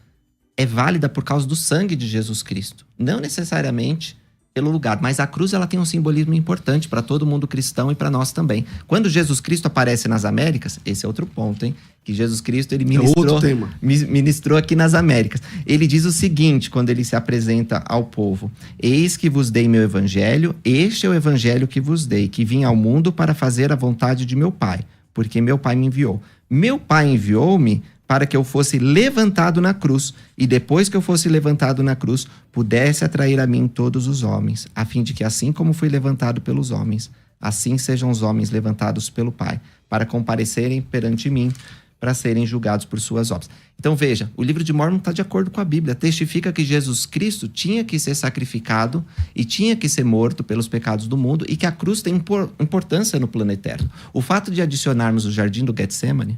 é válida por causa do sangue de Jesus Cristo. Não necessariamente pelo lugar, mas a cruz ela tem um simbolismo importante para todo mundo cristão e para nós também. Quando Jesus Cristo aparece nas Américas, esse é outro ponto, hein? Que Jesus Cristo ele ministrou aqui nas Américas. Ele diz o seguinte, quando ele se apresenta ao povo: eis que vos dei meu evangelho, este é o evangelho que vos dei, que vim ao mundo para fazer a vontade de meu Pai, porque meu Pai me enviou. Meu Pai enviou-me para que eu fosse levantado na cruz, e depois que eu fosse levantado na cruz, pudesse atrair a mim todos os homens, a fim de que assim como fui levantado pelos homens, assim sejam os homens levantados pelo Pai, para comparecerem perante mim, para serem julgados por suas obras. Então veja, o livro de Mórmon está de acordo com a Bíblia, testifica que Jesus Cristo tinha que ser sacrificado e tinha que ser morto pelos pecados do mundo e que a cruz tem importância no plano eterno. O fato de adicionarmos o jardim do Getsemane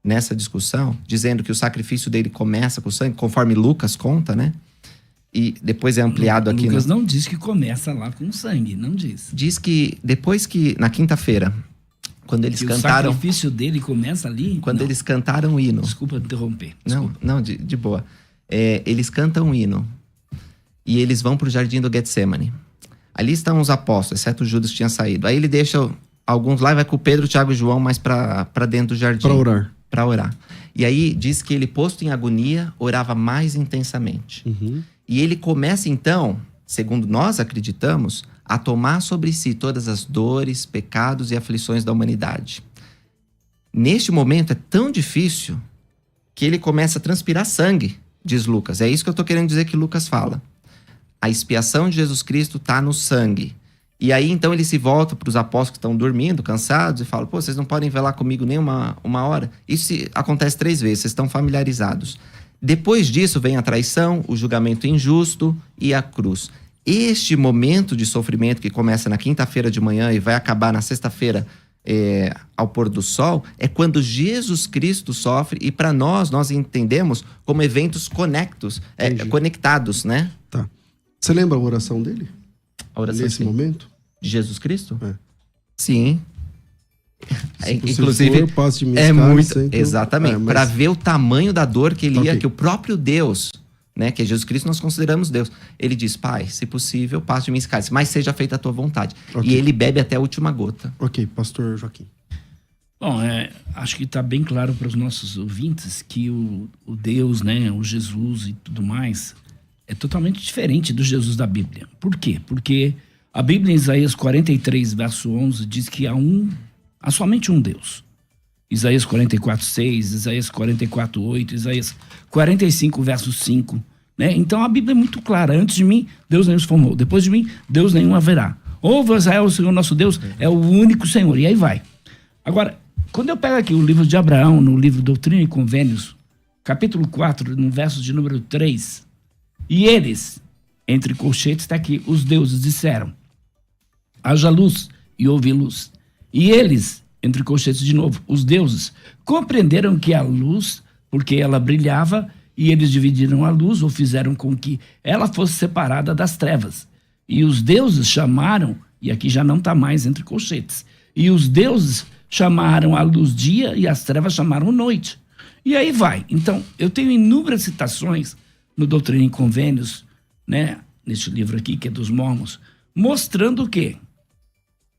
nessa discussão, dizendo que o sacrifício dele começa com o sangue, conforme Lucas conta, né? E depois é ampliado aqui... Lucas não diz que começa lá com sangue, não diz. Diz que depois que, na quinta-feira, quando eles cantaram... o sacrifício dele começa ali? Quando eles cantaram o hino... Desculpa interromper. Não, de boa. Eles cantam o hino e eles vão para o jardim do Getsemane. Ali estão os apóstolos, exceto Judas que tinha saído. Aí ele deixa alguns lá e vai com o Pedro, Tiago e João mais para dentro do jardim. Para orar. E aí diz que ele, posto em agonia, orava mais intensamente. Uhum. E ele começa então, segundo nós acreditamos, a tomar sobre si todas as dores, pecados e aflições da humanidade. Neste momento é tão difícil que ele começa a transpirar sangue, diz Lucas. É isso que eu estou querendo dizer que Lucas fala. A expiação de Jesus Cristo está no sangue. E aí, então, ele se volta para os apóstolos que estão dormindo, cansados, e fala, vocês não podem velar comigo nem uma hora? Isso acontece 3 vezes, vocês estão familiarizados. Depois disso vem a traição, o julgamento injusto e a cruz. Este momento de sofrimento que começa na quinta-feira de manhã e vai acabar na sexta-feira ao pôr do sol, é quando Jesus Cristo sofre, e para nós entendemos como eventos conectados, né? Tá. Você lembra a oração dele? A oração Nesse momento? de Jesus Cristo? É. Sim. Inclusive, passe de mim é esse muito... cálice, então... Exatamente. mas- Para ver o tamanho da dor que ele ia, Ok. que o próprio Deus, né, que é Jesus Cristo, nós consideramos Deus. Ele diz: Pai, se possível, passe de mim esse cálice, mas seja feita a tua vontade. Ok. E ele bebe até a última gota. Ok, pastor Joaquim. Bom, acho que está bem claro para os nossos ouvintes que o Deus, né, o Jesus e tudo mais, é totalmente diferente do Jesus da Bíblia. Por quê? Porque a Bíblia, em Isaías 43, verso 11, diz que há somente um Deus. Isaías 44, 6, Isaías 44, 8, Isaías 45, verso 5. Né? Então a Bíblia é muito clara. Antes de mim, Deus nenhum se formou. Depois de mim, Deus nenhum haverá. Ouve, Israel, o Senhor nosso Deus é o único Senhor. E aí vai. Agora, quando eu pego aqui o livro de Abraão, no livro Doutrina e Convênios, capítulo 4, no verso de número 3, e eles, entre colchetes, está aqui, os deuses disseram: haja luz, e houve luz. E eles, entre colchetes de novo, os deuses, compreenderam que a luz, porque ela brilhava, e eles dividiram a luz, ou fizeram com que ela fosse separada das trevas. E os deuses chamaram, e aqui já não está mais entre colchetes, e os deuses chamaram a luz dia e as trevas chamaram noite. E aí vai. Então, eu tenho inúmeras citações no Doutrina e Convênios, né, neste livro aqui, que é dos Mormons, mostrando o quê?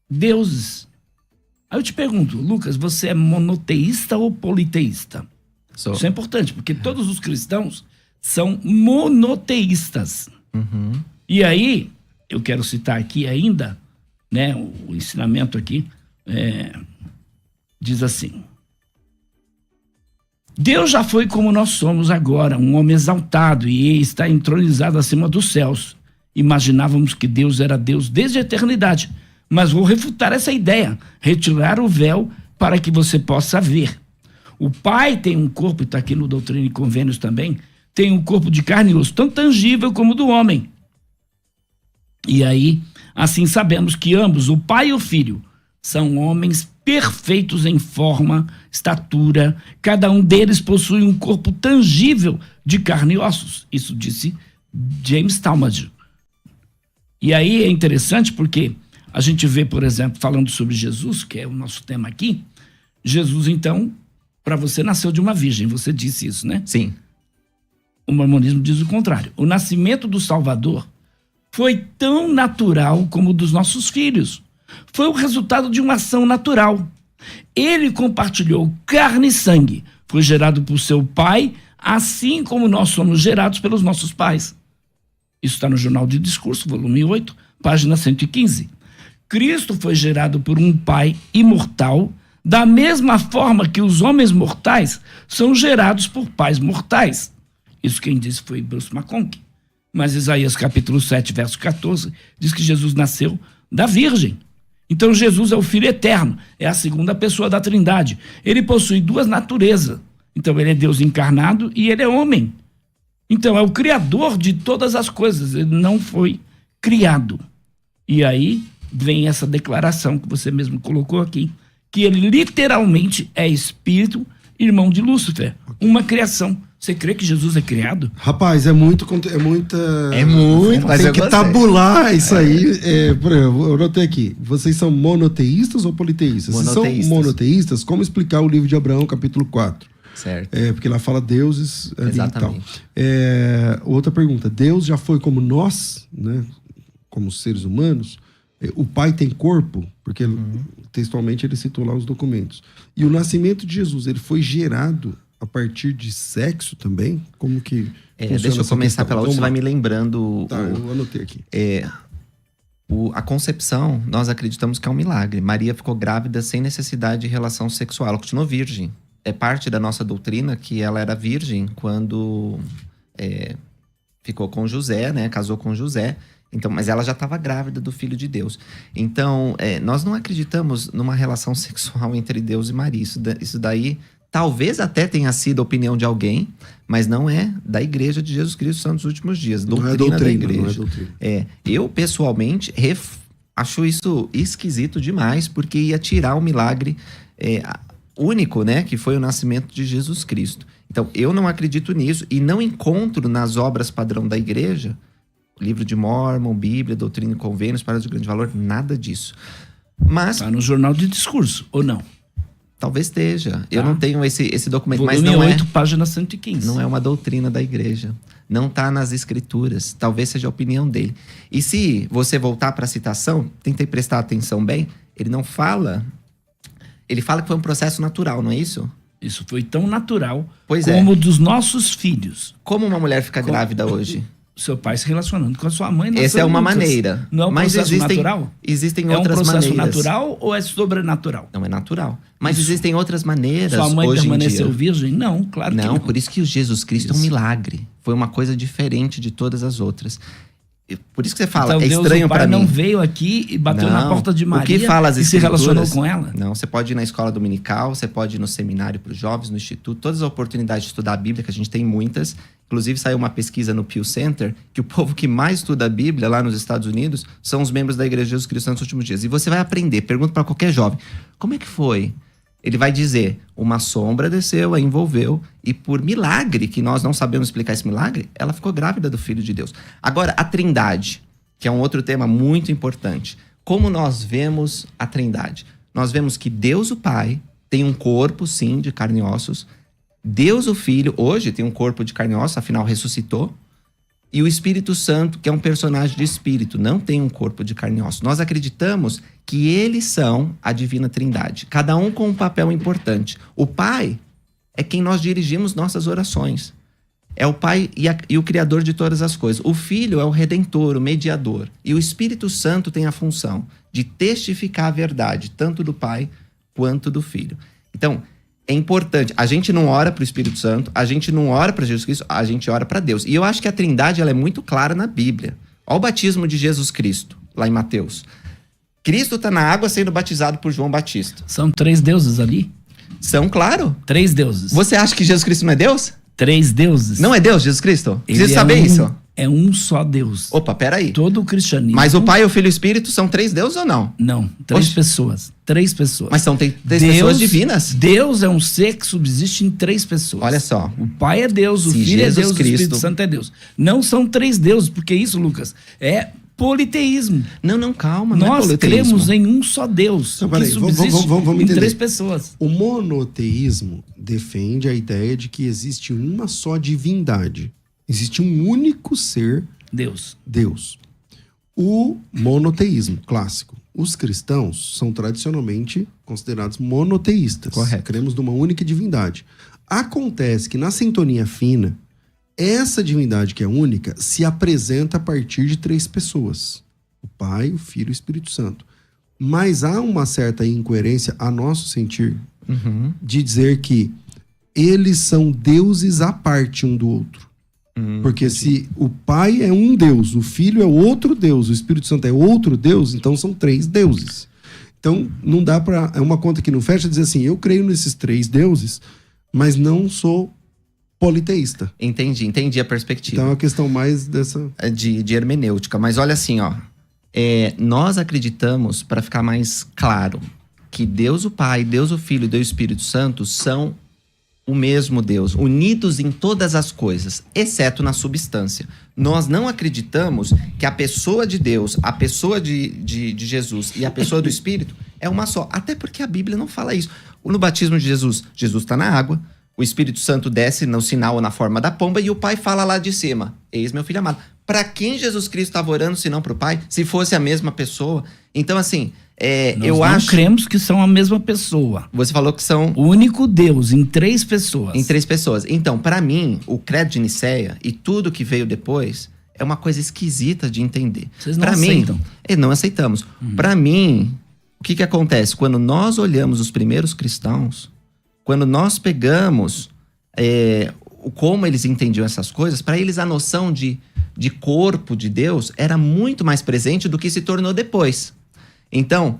Deuses. Aí eu te pergunto, Lucas, você é monoteísta ou politeísta? Sou. Isso é importante, porque todos os cristãos são monoteístas. Uhum. E aí, eu quero citar aqui ainda, né, o ensinamento aqui, diz assim: Deus já foi como nós somos agora, um homem exaltado, e está entronizado acima dos céus. Imaginávamos que Deus era Deus desde a eternidade, mas vou refutar essa ideia, retirar o véu para que você possa ver. O Pai tem um corpo, está aqui no Doutrina e Convênios também, tem um corpo de carne e osso, tão tangível como o do homem. E aí, assim sabemos que ambos, o Pai e o Filho, são homens perfeitos em forma, estatura, cada um deles possui um corpo tangível de carne e ossos. Isso disse James Talmage. E aí é interessante porque a gente vê, por exemplo, falando sobre Jesus, que é o nosso tema aqui, Jesus, então, para você, nasceu de uma virgem, você disse isso, né? Sim. O mormonismo diz o contrário. O nascimento do Salvador foi tão natural como o dos nossos filhos. Foi o resultado de uma ação natural. Ele compartilhou carne e sangue. Foi gerado por seu pai, assim como nós somos gerados pelos nossos pais. Isso está no Jornal de Discurso, volume 8, página 115. Cristo foi gerado por um pai imortal, da mesma forma que os homens mortais são gerados por pais mortais. Isso quem disse foi Bruce McConkie. Mas Isaías capítulo 7, verso 14, diz que Jesus nasceu da Virgem. Então Jesus é o Filho eterno, é a segunda pessoa da Trindade. Ele possui duas naturezas. Então ele é Deus encarnado e ele é homem. Então é o Criador de todas as coisas, ele não foi criado. E aí vem essa declaração que você mesmo colocou aqui, que ele literalmente é espírito, irmão de Lúcifer, uma criação. Você crê que Jesus é criado? Rapaz, é muita. É muito, mas Tem eu que gostei. tabular isso aí. Por exemplo, eu notei aqui. Vocês são monoteístas ou politeístas? Se são Monoteístas. monoteístas, como explicar o livro de Abraão, capítulo 4? Certo. Porque lá fala deuses ali Exatamente. e tal. Outra pergunta. Deus já foi como nós, né? Como seres humanos. O pai tem corpo, porque textualmente ele citou lá os documentos. E o nascimento de Jesus, ele foi gerado a partir de sexo também? Como que funciona Deixa eu essa começar questão? pela outra, Vamos você vai lá. me lembrando. Tá, eu anotei aqui. A concepção, nós acreditamos que é um milagre. Maria ficou grávida sem necessidade de relação sexual, ela continuou virgem. É parte da nossa doutrina que ela era virgem quando ficou com José, né? Casou com José. Então, mas ela já estava grávida do Filho de Deus. Então, nós não acreditamos numa relação sexual entre Deus e Maria. Isso daí Talvez até tenha sido a opinião de alguém, mas não é da Igreja de Jesus Cristo Santos dos Últimos Dias. Doutrina da Igreja. Não é doutrina. Eu, pessoalmente, acho isso esquisito demais, porque ia tirar o milagre único, né? Que foi o nascimento de Jesus Cristo. Então, eu não acredito nisso e não encontro nas obras padrão da Igreja, Livro de Mórmon, Bíblia, Doutrina e Convênios, Parábolas de Grande Valor, nada disso. Mas... Tá no jornal de discurso, ou não? Talvez esteja. Eu não tenho esse documento, Volume mas não 8, página 115. Não é uma doutrina da Igreja. Não está nas Escrituras. Talvez seja a opinião dele. E se você voltar para a citação, tentei prestar atenção bem, ele não fala... Ele fala que foi um processo natural, não é isso? Isso foi tão natural Pois como dos nossos filhos. Como uma mulher fica grávida hoje? Seu pai se relacionando com a sua mãe. Essa é uma maneira. Não é um Mas processo natural? Existem É um outras processo maneiras. natural ou é sobrenatural? Não, é natural. Mas existem outras maneiras Sua mãe hoje em permaneceu dia. virgem? Não, claro que Não, não. por isso que o Jesus Cristo é um milagre. Foi uma coisa diferente de todas as outras. Por isso que você fala, Então, é Deus, estranho o pai para mim. não veio aqui e bateu na Não. porta de Maria O que fala as e se Escrituras? relacionou com ela? Não, você pode ir na escola dominical, você pode ir no seminário para os jovens, no instituto, todas as oportunidades de estudar a Bíblia, que a gente tem muitas. Inclusive, saiu uma pesquisa no Pew Center que o povo que mais estuda a Bíblia lá nos Estados Unidos são os membros da Igreja de Jesus Cristo Santos dos Últimos Dias. E você vai aprender, pergunta para qualquer jovem, como é que foi? Ele vai dizer, uma sombra desceu, a envolveu, e por milagre, que nós não sabemos explicar esse milagre, ela ficou grávida do Filho de Deus. Agora, a Trindade, que é um outro tema muito importante. Como nós vemos a Trindade? Nós vemos que Deus o Pai tem um corpo, sim, de carne e ossos. Deus o Filho, hoje, tem um corpo de carne e ossos, afinal ressuscitou. E o Espírito Santo, que é um personagem de espírito, não tem um corpo de carne e ossos. Nós acreditamos que eles são a Divina Trindade, cada um com um papel importante. O Pai é quem nós dirigimos nossas orações. É o Pai e o Criador de todas as coisas. O Filho é o Redentor, o Mediador. E o Espírito Santo tem a função de testificar a verdade, tanto do Pai quanto do Filho. Então, é importante. A gente não ora para o Espírito Santo, a gente não ora para Jesus Cristo, a gente ora para Deus. E eu acho que a Trindade ela é muito clara na Bíblia. Olha o batismo de Jesus Cristo, lá em Mateus. Cristo está na água sendo batizado por João Batista. São 3 deuses ali? São, claro. 3 deuses. Você acha que Jesus Cristo não é Deus? 3 deuses. Não é Deus, Jesus Cristo? Ele Precisa saber isso. É um só Deus. Opa, peraí. Todo o cristianismo. Mas o Pai, o Filho e o Espírito são 3 deuses ou não? Não, 3 Oxe. pessoas. 3 pessoas. Mas são 3 pessoas divinas? Deus é um ser que subsiste em 3 pessoas. Olha só. O Pai é Deus, o Se Filho Jesus é Deus, Cristo- o Espírito Santo é Deus. Não são 3 deuses, porque isso, Lucas, é politeísmo. Não, calma. Não é Nós politeísmo. cremos em um só Deus, Então, que peraí, subsiste vamos em entender. 3 pessoas. O monoteísmo defende a ideia de que existe uma só divindade. Existe um único ser, Deus. Deus. O monoteísmo clássico. Os cristãos são tradicionalmente considerados monoteístas. Correto. Cremos numa única divindade. Acontece que na sintonia fina, essa divindade que é única se apresenta a partir de 3 pessoas. O Pai, o Filho e o Espírito Santo. Mas há uma certa incoerência, a nosso sentir, de dizer que eles são deuses à parte um do outro. Porque se o Pai é um Deus, o Filho é outro Deus, o Espírito Santo é outro Deus, então são 3 deuses. Então não dá pra... É uma conta que não fecha dizer assim, eu creio nesses 3 deuses, mas não sou politeísta. Entendi a perspectiva. Então é uma questão mais dessa... De hermenêutica. Mas olha assim, ó. Nós acreditamos, para ficar mais claro, que Deus o Pai, Deus o Filho e Deus o Espírito Santo são o mesmo Deus, unidos em todas as coisas, exceto na substância. Nós não acreditamos que a pessoa de Deus, a pessoa de Jesus e a pessoa do Espírito é uma só. Até porque a Bíblia não fala isso. No batismo de Jesus, Jesus está na água, o Espírito Santo desce no sinal ou na forma da pomba e o Pai fala lá de cima, eis meu filho amado. Para quem Jesus Cristo estava orando, se não para o Pai? Se fosse a mesma pessoa? Então, assim, Nós não cremos que são a mesma pessoa. Você falou que são... O único Deus em 3 pessoas. Em 3 pessoas. Então, para mim, o credo de Nicéia e tudo que veio depois é uma coisa esquisita de entender. Vocês não Pra aceitam? Mim, não aceitamos. Para mim, o que acontece? Quando nós olhamos os primeiros cristãos, quando nós pegamos como eles entendiam essas coisas, para eles a noção de corpo de Deus era muito mais presente do que se tornou depois. Então,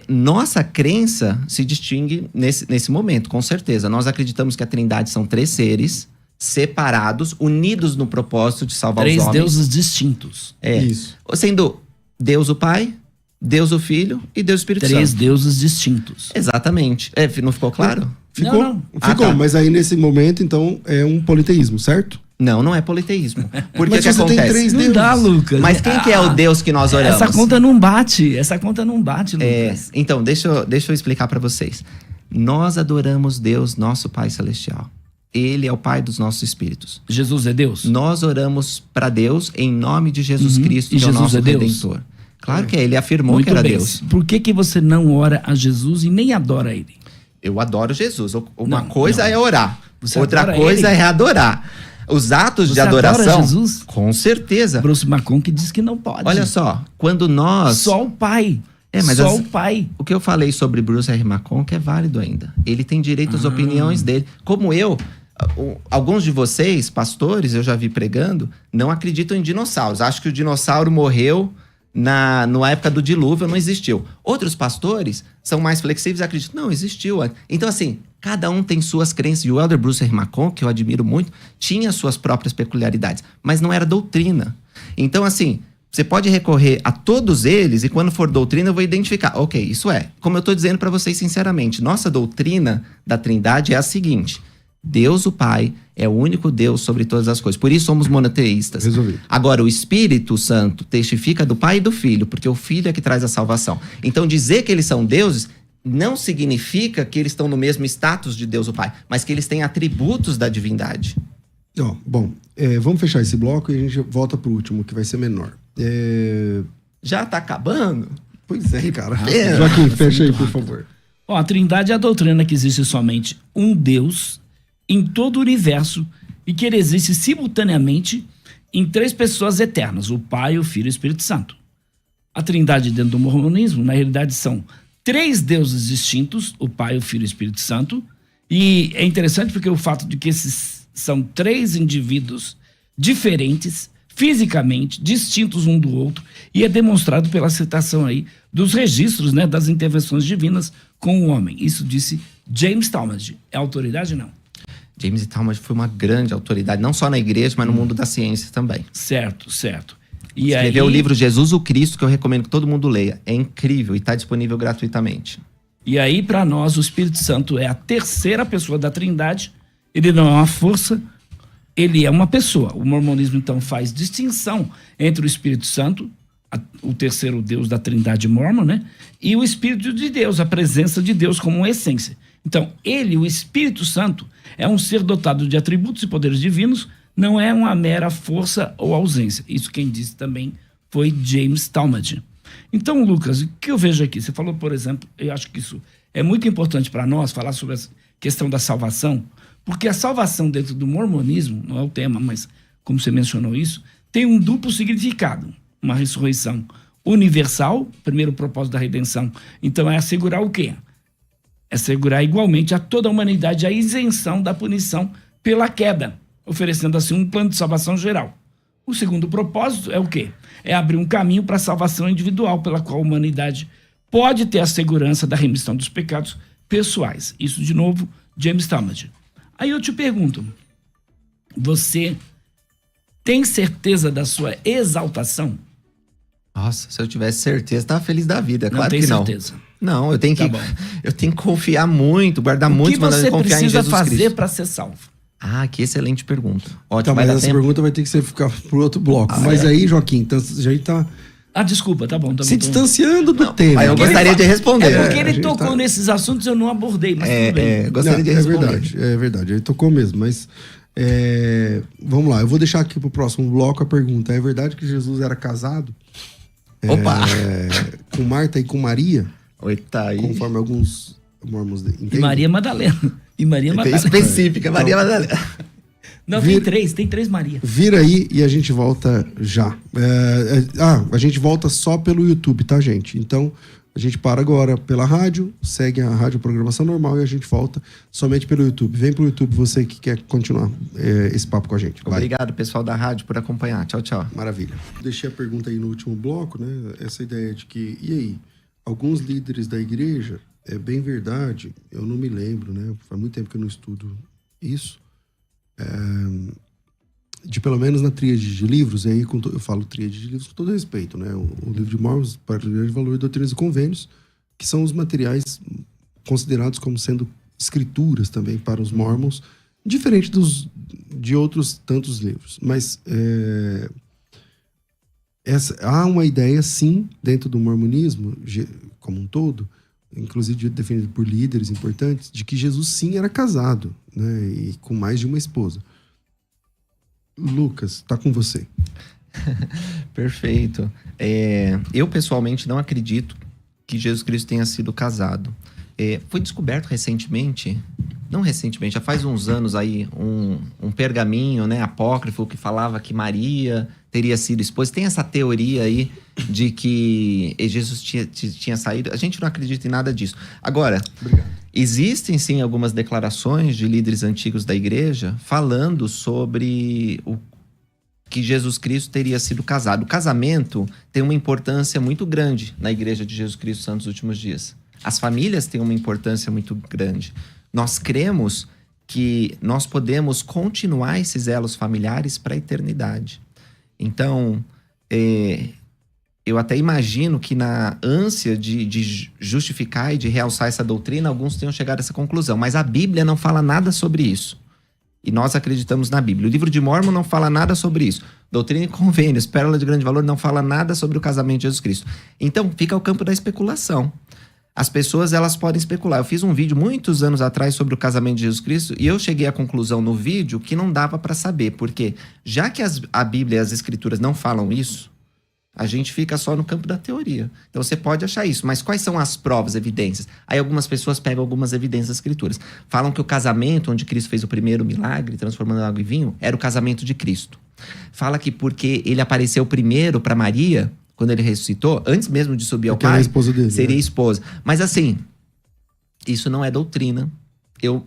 Nossa crença se distingue nesse momento, com certeza. Nós acreditamos que a Trindade são 3 seres separados, unidos no propósito de salvar os 3 homens. deuses distintos. Isso. Sendo Deus o Pai, Deus o Filho e Deus o Espírito 3 Santo. deuses distintos. Exatamente. Não ficou claro? Ficou, Não. ficou, Tá. mas aí nesse momento, então, é um politeísmo, certo? Não é politeísmo. Por que Mas que você tem acontece? 3 Não deuses. dá, Lucas. Mas quem que é o Deus que nós oramos? Essa conta não bate. Essa conta não bate, Lucas. Então, deixa eu explicar para vocês. Nós adoramos Deus, nosso Pai Celestial. Ele é o Pai dos nossos espíritos. Jesus é Deus? Nós oramos para Deus em nome de Jesus Cristo, E que é o Jesus nosso é Deus? Redentor. Claro que é, ele afirmou Muito que era bem. Deus. Por que você não ora a Jesus e nem adora ele? Eu adoro Jesus. Uma Não, coisa não. é orar. Você Outra adora coisa ele? é adorar. Os atos de Você adora adoração. Jesus? Com certeza. Bruce Macon que diz que não pode. Olha só, quando nós. Só o pai. Mas Só o pai. O que eu falei sobre Bruce R. Macon que é válido ainda. Ele tem direito às opiniões dele. Como eu, alguns de vocês, pastores, eu já vi pregando, não acreditam em dinossauros. Acho que o dinossauro morreu na época do dilúvio, não existiu. Outros pastores são mais flexíveis e acreditam, não, existiu. Então, assim, cada um tem suas crenças. E o Elder Bruce R. Macon, que eu admiro muito, tinha suas próprias peculiaridades, mas não era doutrina. Então, assim, você pode recorrer a todos eles e quando for doutrina eu vou identificar. Ok, isso é. Como eu estou dizendo para vocês sinceramente, nossa doutrina da Trindade é a seguinte: Deus o Pai é o único Deus sobre todas as coisas. Por isso somos monoteístas. Resolvido. Agora, o Espírito Santo testifica do Pai e do Filho, porque o Filho é que traz a salvação. Então, dizer que eles são deuses não significa que eles estão no mesmo status de Deus o Pai, mas que eles têm atributos da divindade. Ó, bom, vamos fechar esse bloco e a gente volta pro último, que vai ser menor. Já tá acabando? Pois é, cara. pena. Joaquim, fecha aí, por favor. Ó, a Trindade é a doutrina que existe somente um Deus em todo o universo e que ele existe simultaneamente em 3 pessoas eternas, o Pai, o Filho e o Espírito Santo. A Trindade dentro do mormonismo, na realidade, são 3 deuses distintos, o Pai, o Filho e o Espírito Santo. E é interessante porque o fato de que esses são 3 indivíduos diferentes, fisicamente, distintos um do outro, e é demonstrado pela citação aí dos registros, né, das intervenções divinas com o homem. Isso disse James Talmage. É autoridade, não? James Talmage foi uma grande autoridade, não só na igreja, mas no mundo da ciência também. Certo. E Escreveu aí, o livro Jesus o Cristo, que eu recomendo que todo mundo leia. É incrível e está disponível gratuitamente. E aí, para nós, o Espírito Santo é a 3ª pessoa da Trindade. Ele não é uma força, ele é uma pessoa. O mormonismo, então, faz distinção entre o Espírito Santo, o 3º Deus da Trindade Mormon, né? E o Espírito de Deus, a presença de Deus como uma essência. Então, ele, o Espírito Santo, é um ser dotado de atributos e poderes divinos, não é uma mera força ou ausência. Isso quem disse também foi James Talmage. Então, Lucas, o que eu vejo aqui? Você falou, por exemplo, eu acho que isso é muito importante para nós, falar sobre a questão da salvação, porque a salvação dentro do mormonismo, não é o tema, mas como você mencionou isso, tem um duplo significado. Uma ressurreição universal, primeiro propósito da redenção, então é assegurar o quê? É assegurar igualmente a toda a humanidade a isenção da punição pela queda, oferecendo assim um plano de salvação geral. O segundo propósito é o quê? É abrir um caminho para a salvação individual, pela qual a humanidade pode ter a segurança da remissão dos pecados pessoais. Isso, de novo, James Talmage. Aí eu te pergunto, você tem certeza da sua exaltação? Nossa, se eu tivesse certeza, tava feliz da vida. Não Claro tem que não. certeza. Não, eu tenho que, Tá bom. eu tenho que confiar muito, guardar O muito, que mandando você confiar em precisa Jesus fazer Cristo. para ser salvo? Ah, que excelente pergunta. Tá, Ótimo, mas vai dar essa tempo. pergunta vai ter que ficar pro outro bloco. Mas aí, Joaquim, então, a gente tá Ah, desculpa, tá bom. se distanciando do tema. Aí eu Porque gostaria de responder. É porque a ele gente tocou tá- nesses assuntos, eu não abordei, mas tudo bem. Gostaria de responder. É verdade. Ele tocou mesmo, mas vamos lá, eu vou deixar aqui pro próximo bloco a pergunta. É verdade que Jesus era casado Opa! com Marta e com Maria, Oi, tá aí. conforme alguns mormons E entendem? Maria Madalena. E Maria Tem Madalena. específica, Maria Madalena. Não, Vira- tem três Maria. Vira aí e a gente volta já. A gente volta só pelo YouTube, tá, gente? Então, a gente para agora pela rádio, segue a rádio programação normal e a gente volta somente pelo YouTube. Vem pro YouTube você que quer continuar esse papo com a gente. Vai. Obrigado, pessoal da rádio, por acompanhar. Tchau, tchau. Maravilha. Deixei a pergunta aí no último bloco, né? Essa ideia de que, e aí? alguns líderes da igreja, é bem verdade, eu não me lembro, né? Faz muito tempo que eu não estudo isso. De pelo menos na tríade de livros, e aí eu falo tríade de livros com todo respeito, né? O livro de Mormons, Partilha de Valor, Doutrinas e Convênios, que são os materiais considerados como sendo escrituras também para os Mormons, diferente de outros tantos livros. Mas há uma ideia, sim, dentro do mormonismo, como um todo, inclusive defendido por líderes importantes, de que Jesus, sim, era casado, né? E com mais de uma esposa. Lucas, tá com você. Perfeito. Eu, pessoalmente, não acredito que Jesus Cristo tenha sido casado. Foi descoberto recentemente, não recentemente, já faz uns anos aí, um pergaminho, né, apócrifo, que falava que Maria teria sido esposa. Tem essa teoria aí de que Jesus tinha saído. A gente não acredita em nada disso. Agora, existem sim algumas declarações de líderes antigos da igreja falando sobre que Jesus Cristo teria sido casado. O casamento tem uma importância muito grande na igreja de Jesus Cristo Santos dos Últimos Dias. As famílias têm uma importância muito grande. Nós cremos que nós podemos continuar esses elos familiares para a eternidade. Então, eu até imagino que na ânsia de justificar e de realçar essa doutrina, alguns tenham chegado a essa conclusão. Mas a Bíblia não fala nada sobre isso. E nós acreditamos na Bíblia. O livro de Mórmon não fala nada sobre isso. Doutrina e Convênios, Pérola de Grande Valor, não fala nada sobre o casamento de Jesus Cristo. Então, fica o campo da especulação. As pessoas, elas podem especular. Eu fiz um vídeo muitos anos atrás sobre o casamento de Jesus Cristo e eu cheguei à conclusão no vídeo que não dava para saber. Porque já que a Bíblia e as Escrituras não falam isso, a gente fica só no campo da teoria. Então você pode achar isso, mas quais são as provas, evidências? Aí algumas pessoas pegam algumas evidências das Escrituras. Falam que o casamento onde Cristo fez o primeiro milagre, transformando água em vinho, era o casamento de Cristo. Fala que porque ele apareceu primeiro para Maria, quando ele ressuscitou, antes mesmo de subir ao Porque era Pai, a esposa dele, seria né? esposa. Mas assim, isso não é doutrina.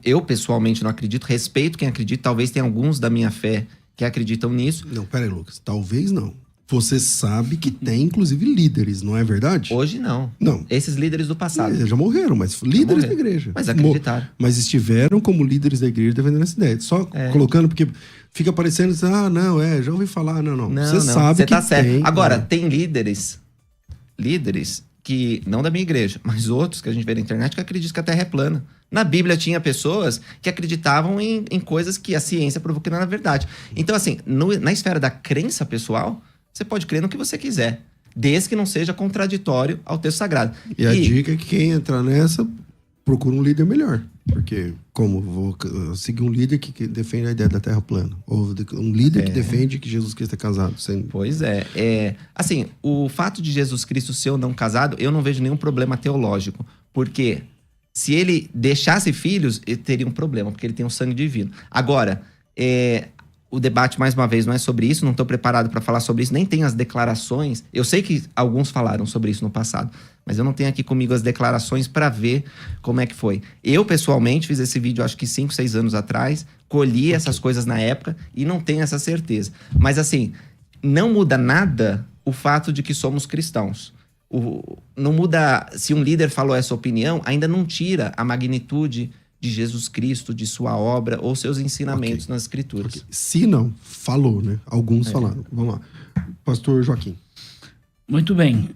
Eu pessoalmente não acredito, respeito quem acredita, talvez tenha alguns da minha fé que acreditam nisso. Não, peraí, Lucas. Talvez não. Você sabe que tem, inclusive, líderes, não é verdade? Hoje não. Não. Esses líderes do passado. Já morreram, mas líderes da igreja. Mas acreditaram. Mas estiveram como líderes da igreja defendendo essa ideia. Só colocando, porque fica parecendo assim, já ouvi falar. Não. Você sabe você que tá certo. tem. Agora, tem líderes que, não da minha igreja, mas outros que a gente vê na internet que acreditam que a Terra é plana. Na Bíblia tinha pessoas que acreditavam em coisas que a ciência provou que não era verdade. Então, assim, na esfera da crença pessoal, você pode crer no que você quiser, desde que não seja contraditório ao texto sagrado. E a dica é que quem entrar nessa, procura um líder melhor. Porque, como? Vou seguir um líder que defende a ideia da Terra plana. Ou um líder que defende que Jesus Cristo é casado. Pois é. Assim, o fato de Jesus Cristo ser ou não casado, eu não vejo nenhum problema teológico. Porque se ele deixasse filhos, ele teria um problema, porque ele tem o sangue divino. Agora, o debate, mais uma vez, não é sobre isso, não estou preparado para falar sobre isso, nem tenho as declarações. Eu sei que alguns falaram sobre isso no passado, mas eu não tenho aqui comigo as declarações para ver como é que foi. Eu, pessoalmente, fiz esse vídeo acho que 5, 6 anos atrás, colhi essas coisas na época e não tenho essa certeza. Mas, assim, não muda nada o fato de que somos cristãos. Não muda, se um líder falou essa opinião, ainda não tira a magnitude de Jesus Cristo, de sua obra ou seus ensinamentos nas Escrituras. Se não, falou, né? Alguns falaram. Vamos lá. Pastor Joaquim. Muito bem.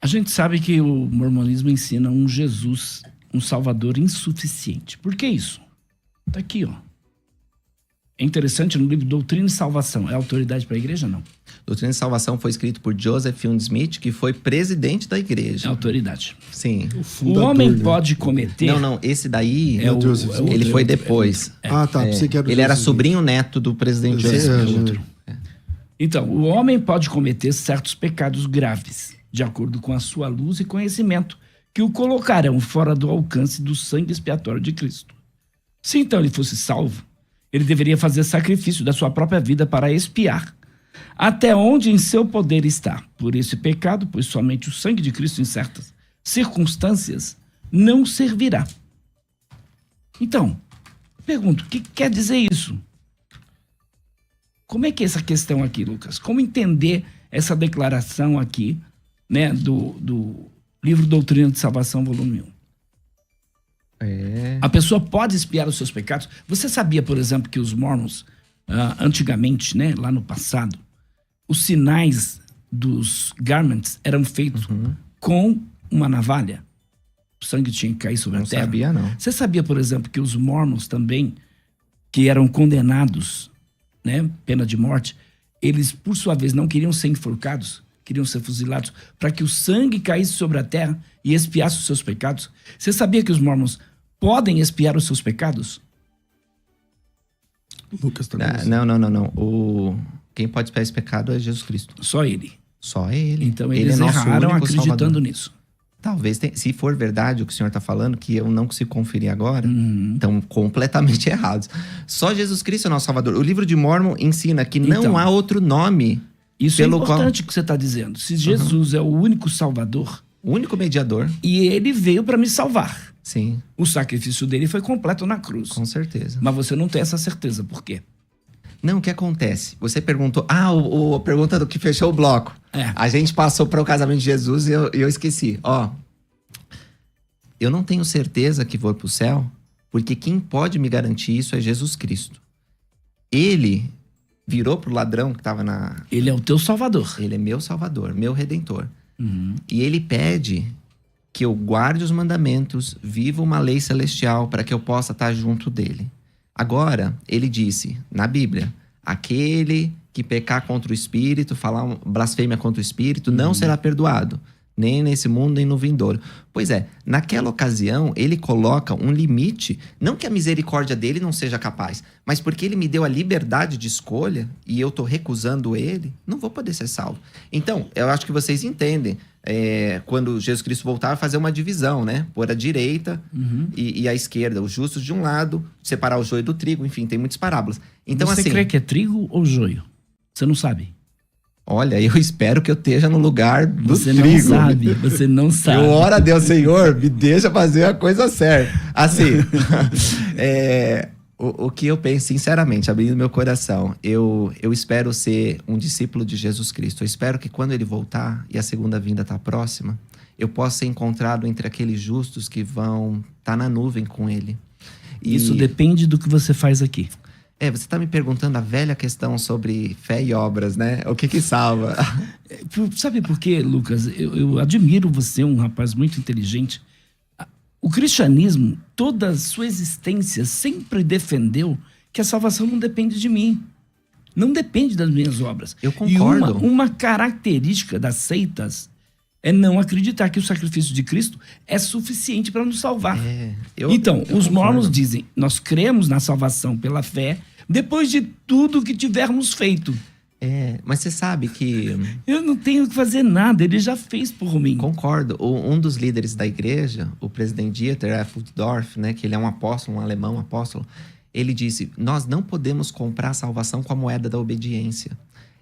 A gente sabe que o mormonismo ensina um Jesus, um Salvador insuficiente. Por que isso? Tá aqui, ó. É interessante, no livro Doutrina e Salvação. É autoridade para a igreja, não? Doutrina e Salvação foi escrito por Joseph Fielding Smith, que foi presidente da igreja. É autoridade. Sim. O homem pode cometer... Não, esse daí... Ele foi depois. Pensei que era ele era sobrinho neto do presidente Joseph Smith. Então, o homem pode cometer certos pecados graves, de acordo com a sua luz e conhecimento, que o colocarão fora do alcance do sangue expiatório de Cristo. Se então ele fosse salvo, ele deveria fazer sacrifício da sua própria vida para expiar, até onde em seu poder está, por esse pecado, pois somente o sangue de Cristo em certas circunstâncias não servirá. Então, pergunto, o que quer dizer isso? Como é que é essa questão aqui, Lucas? Como entender essa declaração aqui né, do livro Doutrina de Salvação, volume 1. A pessoa pode expiar os seus pecados. Você sabia, por exemplo, que os mormons, antigamente, né, lá no passado, os sinais dos garments eram feitos com uma navalha? O sangue tinha que cair sobre a terra. Não sabia, não. Você sabia, por exemplo, que os mormons também, que eram condenados, né, pena de morte, eles, por sua vez, não queriam ser enforcados, queriam ser fuzilados, para que o sangue caísse sobre a terra e expiasse os seus pecados? Você sabia que os mormons podem expiar os seus pecados? Lucas também. Não. Quem pode expiar esse pecado é Jesus Cristo. Só ele. Só ele. Então Ele eles é nosso erraram único acreditando Salvador. nisso. Talvez, se for verdade o que o senhor está falando, que eu não consigo conferir agora, estão completamente errados. Só Jesus Cristo é nosso Salvador. O livro de Mórmon ensina que não Então, há outro nome. Isso pelo é importante o que você está dizendo. Se Jesus é o único Salvador, O único mediador. e ele veio para me salvar. Sim, O sacrifício dele foi completo na cruz. com certeza. Mas você não tem essa certeza. Por quê? Não, o que acontece? Você perguntou... a pergunta do que fechou o bloco. É. A gente passou para o casamento de Jesus e eu esqueci. Eu não tenho certeza que vou para o céu, porque quem pode me garantir isso é Jesus Cristo. Ele virou pro ladrão que estava na... Ele é o teu Salvador. Ele é meu Salvador, meu Redentor. E ele pede que eu guarde os mandamentos, viva uma lei celestial para que eu possa estar junto dele. Agora, ele disse na Bíblia, aquele que pecar contra o Espírito, falar blasfêmia contra o Espírito, não será perdoado, nem nesse mundo, nem no vindouro. Pois é, naquela ocasião, ele coloca um limite, não que a misericórdia dele não seja capaz, mas porque ele me deu a liberdade de escolha e eu tô recusando ele, não vou poder ser salvo. Então, eu acho que vocês entendem, quando Jesus Cristo voltar, vai fazer uma divisão, né? Pôr a direita e a esquerda, os justos de um lado, separar o joio do trigo, enfim, tem muitas parábolas. Então, Você assim, crê que é trigo ou joio? Você não sabe. olha, eu espero que eu esteja no lugar do Você trigo. não sabe. Você não sabe. Eu oro a Deus, Senhor, me deixa fazer a coisa certa. Assim, o que eu penso, sinceramente, abrindo meu coração, eu espero ser um discípulo de Jesus Cristo. Eu espero que quando ele voltar e a segunda vinda está próxima, eu possa ser encontrado entre aqueles justos que vão estar na nuvem com ele. E Isso depende do que você faz aqui. você está me perguntando a velha questão sobre fé e obras, né? O que salva? Sabe por quê, Lucas? Eu admiro você, um rapaz muito inteligente. O cristianismo, toda a sua existência, sempre defendeu que a salvação não depende de mim. Não depende das minhas obras. Eu concordo. E uma característica das seitas é não acreditar que o sacrifício de Cristo é suficiente para nos salvar. Então, os mormons dizem, nós cremos na salvação pela fé, depois de tudo que tivermos feito. Mas você sabe que... Eu não tenho que fazer nada, ele já fez por mim. Concordo. Um dos líderes da igreja, o presidente Dieter F. Uchtdorf, né, que ele é um apóstolo, um alemão apóstolo, ele disse, nós não podemos comprar a salvação com a moeda da obediência.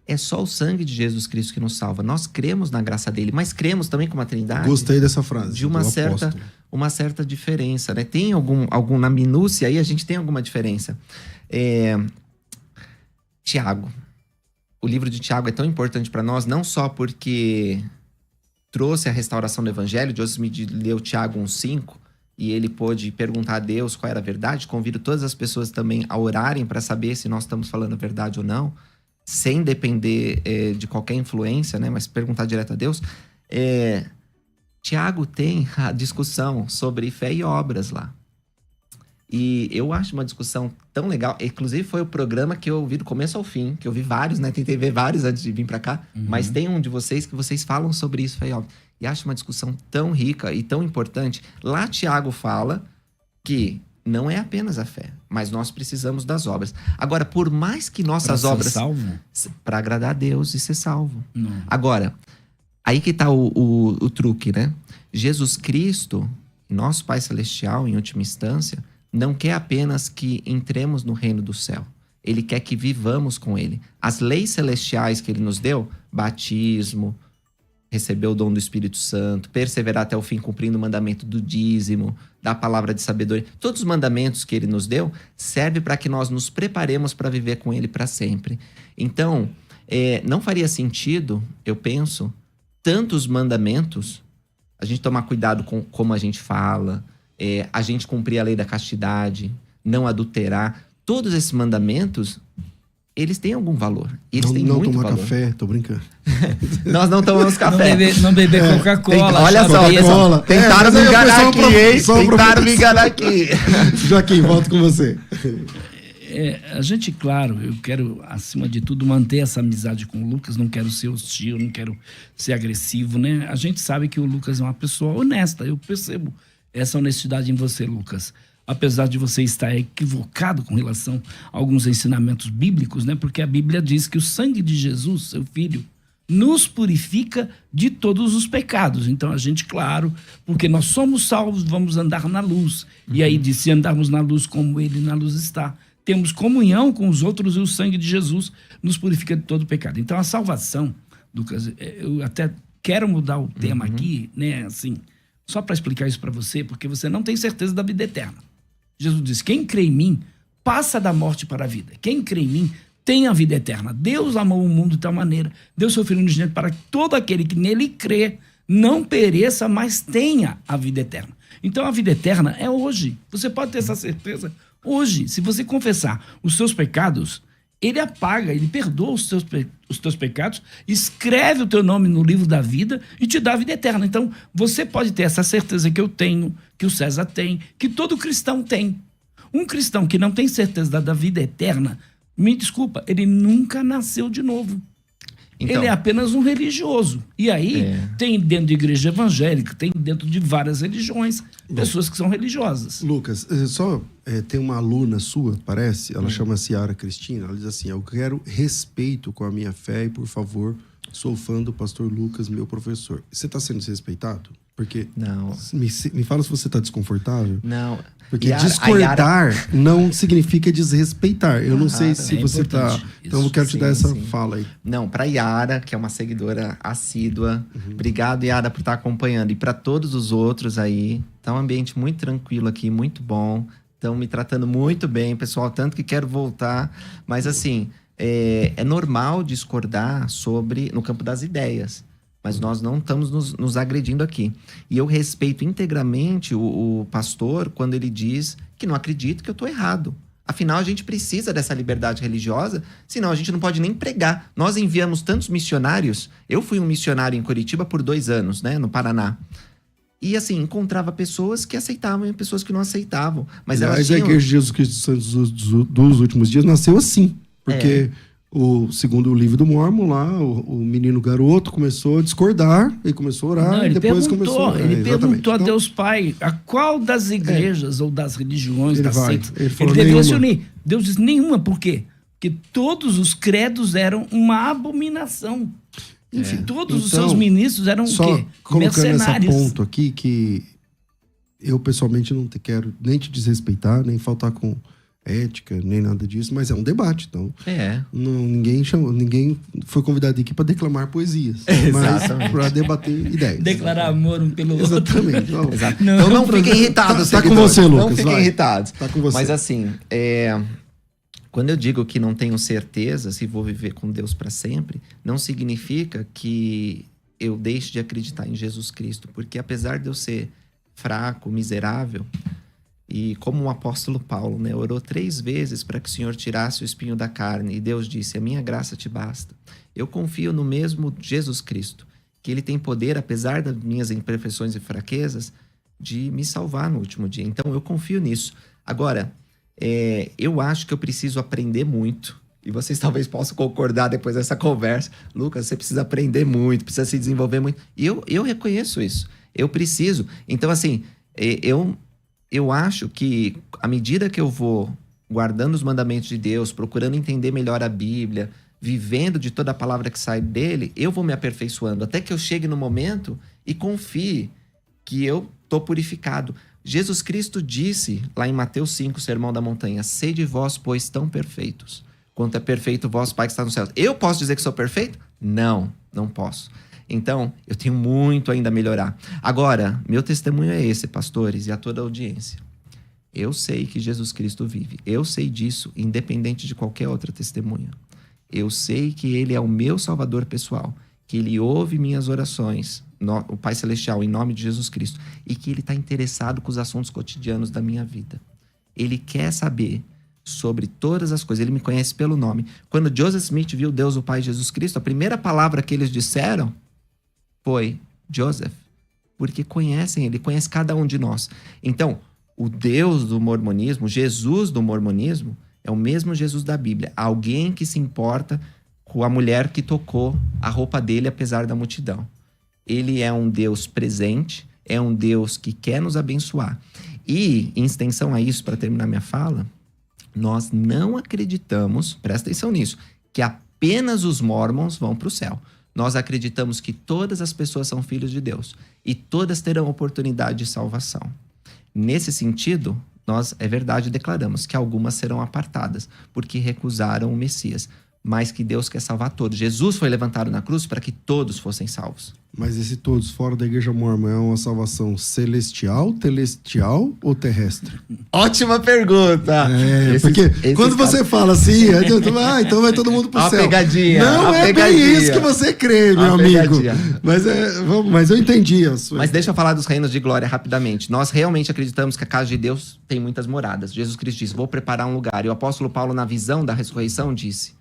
É só o sangue de Jesus Cristo que nos salva. Nós cremos na graça dele, mas cremos também com a Trindade. Gostei dessa frase. De uma certa diferença, né? Tem algum na minúcia aí, a gente tem alguma diferença. Tiago. O livro de Tiago é tão importante para nós, não só porque trouxe a restauração do evangelho. Joseph Smith leu Tiago 1,5 e ele pôde perguntar a Deus qual era a verdade. Convido todas as pessoas também a orarem para saber se nós estamos falando a verdade ou não, sem depender de qualquer influência, né? Mas perguntar direto a Deus. Tiago tem a discussão sobre fé e obras lá. E eu acho uma discussão tão legal. Inclusive, foi o programa que eu vi do começo ao fim, que eu vi vários, né? Tentei ver vários antes de vir pra cá. Mas tem um de vocês que vocês falam sobre isso, fé e obras. E acho uma discussão tão rica e tão importante. Lá, Tiago fala que não é apenas a fé, mas nós precisamos das obras. Agora, por mais que nossas obras... salvo? Para agradar a Deus e ser salvo. Não. Agora, aí que tá o truque, né? Jesus Cristo, nosso Pai Celestial, em última instância, não quer apenas que entremos no reino do céu. Ele quer que vivamos com ele. As leis celestiais que ele nos deu, batismo, receber o dom do Espírito Santo, perseverar até o fim cumprindo o mandamento do dízimo, da palavra de sabedoria, todos os mandamentos que ele nos deu, servem para que nós nos preparemos para viver com ele para sempre. Então, não faria sentido, eu penso, tantos mandamentos, a gente tomar cuidado com como a gente fala, a gente cumprir a lei da castidade, não adulterar. Todos esses mandamentos, eles têm algum valor. Eles têm não muito tomar valor. café, tô brincando. Nós não tomamos café. Não beber Coca-Cola. Olha só, xarope. Coca-Cola. tentaram mas me aí foi enganar só aqui, uma hein? só uma Tentaram me enganar aqui. Joaquim, volto com você. A gente, claro, eu quero, acima de tudo, manter essa amizade com o Lucas. Não quero ser hostil, não quero ser agressivo, né? A gente sabe que o Lucas é uma pessoa honesta. Eu percebo essa honestidade em você, Lucas. Apesar de você estar equivocado com relação a alguns ensinamentos bíblicos, né? Porque a Bíblia diz que o sangue de Jesus, seu filho, nos purifica de todos os pecados. Então a gente, claro, porque nós somos salvos, vamos andar na luz. E aí diz, se andarmos na luz como ele na luz está, temos comunhão com os outros e o sangue de Jesus nos purifica de todo pecado. Então a salvação, Lucas, eu até quero mudar o tema aqui, né? Assim, só para explicar isso para você, porque você não tem certeza da vida eterna. Jesus diz, quem crê em mim, passa da morte para a vida. Quem crê em mim, tem a vida eterna. Deus amou o mundo de tal maneira, deu seu Filho unigênito para que todo aquele que nele crê não pereça, mas tenha a vida eterna. Então a vida eterna é hoje. Você pode ter essa certeza hoje. Se você confessar os seus pecados, ele apaga, ele perdoa os teus pecados, escreve o teu nome no livro da vida e te dá a vida eterna. Então, você pode ter essa certeza que eu tenho, que o César tem, que todo cristão tem. Um cristão que não tem certeza da vida eterna, me desculpa, ele nunca nasceu de novo. Então, ele é apenas um religioso. E aí, tem dentro de igreja evangélica, tem dentro de várias religiões, pessoas que são religiosas. Lucas, tem uma aluna sua, parece, ela chama Ciara Cristina, ela diz assim, eu quero respeito com a minha fé e, por favor, sou fã do pastor Lucas, meu professor. Você está sendo desrespeitado? Porque não. Me fala se você está desconfortável. Não. Porque discordar não significa desrespeitar. Eu não sei se você está... Então eu quero te dar essa fala aí. Não, para Yara, que é uma seguidora assídua. Obrigado, Yara, por estar acompanhando. E para todos os outros aí, tá um ambiente muito tranquilo aqui, muito bom. Estão me tratando muito bem, pessoal, tanto que quero voltar. Mas assim, é normal discordar no campo das ideias. Mas nós não estamos nos agredindo aqui. E eu respeito integralmente o pastor quando ele diz que não acredita que eu estou errado. Afinal, a gente precisa dessa liberdade religiosa, senão a gente não pode nem pregar. Nós enviamos tantos missionários. Eu fui um missionário em Curitiba por 2 anos, né, no Paraná. E assim, encontrava pessoas que aceitavam e pessoas que não aceitavam. Mas elas tinham... a Igreja de Jesus Cristo dos últimos dias nasceu assim. Porque... segundo o livro do Mormon lá, o menino garoto começou a discordar e começou a orar e depois começou... Ele perguntou a Deus Pai a qual das igrejas ou das religiões, das seitas, ele deveria se unir. Deus disse nenhuma, por quê? Porque todos os credos eram uma abominação. Enfim, todos os seus ministros eram o quê? Só colocando mercenários. esse ponto aqui que eu pessoalmente não quero nem te desrespeitar, nem faltar com... ética, nem nada disso, mas é um debate, então ninguém foi convidado aqui para declamar poesias, mas para debater ideias. Declarar amor um pelo outro. Exatamente. Então não fiquem irritados, tá com você, Lucas. Não fiquem irritados. Tá com você. Mas assim, quando eu digo que não tenho certeza se vou viver com Deus para sempre, não significa que eu deixe de acreditar em Jesus Cristo, porque apesar de eu ser fraco, miserável, e como o apóstolo Paulo, né, orou 3 vezes para que o Senhor tirasse o espinho da carne. E Deus disse, a minha graça te basta. Eu confio no mesmo Jesus Cristo, que ele tem poder, apesar das minhas imperfeições e fraquezas, de me salvar no último dia. Então eu confio nisso. Agora, eu acho que eu preciso aprender muito. E vocês talvez possam concordar depois dessa conversa. Lucas, você precisa aprender muito, precisa se desenvolver muito. E eu reconheço isso. Eu preciso. Então, assim, eu acho que, à medida que eu vou guardando os mandamentos de Deus, procurando entender melhor a Bíblia, vivendo de toda a palavra que sai dele, eu vou me aperfeiçoando, até que eu chegue no momento e confie que eu estou purificado. Jesus Cristo disse, lá em Mateus 5, Sermão da Montanha, sede vós, pois, tão perfeitos, quanto é perfeito o vosso Pai que está no céu. Eu posso dizer que sou perfeito? Não, não posso. Então, eu tenho muito ainda a melhorar. Agora, meu testemunho é esse, pastores, e a toda a audiência. Eu sei que Jesus Cristo vive. Eu sei disso, independente de qualquer outra testemunha. Eu sei que ele é o meu salvador pessoal, que ele ouve minhas orações, o Pai Celestial, em nome de Jesus Cristo, e que ele está interessado com os assuntos cotidianos da minha vida. Ele quer saber sobre todas as coisas, ele me conhece pelo nome. Quando Joseph Smith viu Deus, o Pai e Jesus Cristo, a primeira palavra que eles disseram foi Joseph, porque conhecem ele, conhece cada um de nós. Então, o Deus do mormonismo, Jesus do mormonismo, é o mesmo Jesus da Bíblia. Alguém que se importa com a mulher que tocou a roupa dele apesar da multidão. Ele é um Deus presente, é um Deus que quer nos abençoar. E, em extensão a isso, para terminar minha fala, nós não acreditamos, presta atenção nisso, que apenas os mormons vão para o céu. Nós acreditamos que todas as pessoas são filhos de Deus e todas terão oportunidade de salvação. Nesse sentido, nós, é verdade, declaramos que algumas serão apartadas porque recusaram o Messias, mas que Deus quer salvar todos. Jesus foi levantado na cruz para que todos fossem salvos. Mas esse todos fora da igreja mormon é uma salvação celestial, telestial ou terrestre? Ótima pergunta! Porque quando você fala assim, então vai todo mundo pro céu. Pegadinha, não é pegadinha. bem isso que você crê, meu amigo. Mas eu entendi a sua. Mas deixa eu falar dos reinos de glória rapidamente. Nós realmente acreditamos que a casa de Deus tem muitas moradas. Jesus Cristo disse, vou preparar um lugar. E o apóstolo Paulo, na visão da ressurreição, disse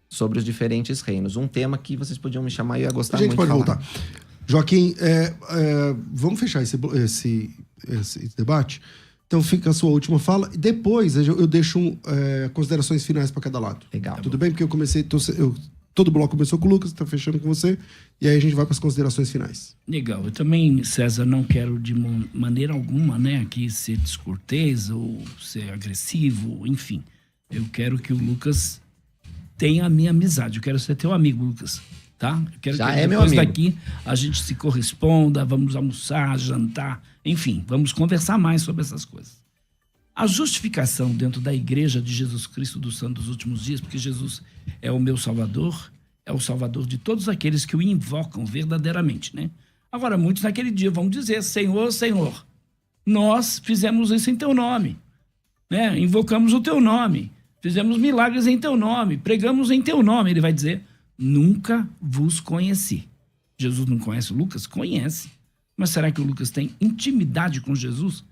sobre os diferentes reinos. Um tema que vocês podiam me chamar e eu ia gostar muito de falar. A gente pode voltar. Joaquim, vamos fechar esse debate? Então fica a sua última fala. E depois eu deixo considerações finais para cada lado. Legal. Tudo bem? Porque eu comecei... todo bloco começou com o Lucas, está fechando com você. E aí a gente vai para as considerações finais. Legal. Eu também, César, não quero de maneira alguma, né, aqui ser descortês ou ser agressivo, enfim. Eu quero que o Lucas tenha a minha amizade. Eu quero ser teu amigo, Lucas. Tá? Eu quero Já que é meu depois amigo. daqui a gente se corresponda, vamos almoçar, jantar, enfim, vamos conversar mais sobre essas coisas. A justificação dentro da igreja de Jesus Cristo dos Santos dos Últimos Dias, porque Jesus é o meu Salvador, é o Salvador de todos aqueles que o invocam verdadeiramente, né? Agora, muitos naquele dia vão dizer, Senhor, Senhor, nós fizemos isso em teu nome, né? Invocamos o teu nome, fizemos milagres em teu nome, pregamos em teu nome. Ele vai dizer, nunca vos conheci. Jesus não conhece o Lucas? Conhece. Mas será que o Lucas tem intimidade com Jesus?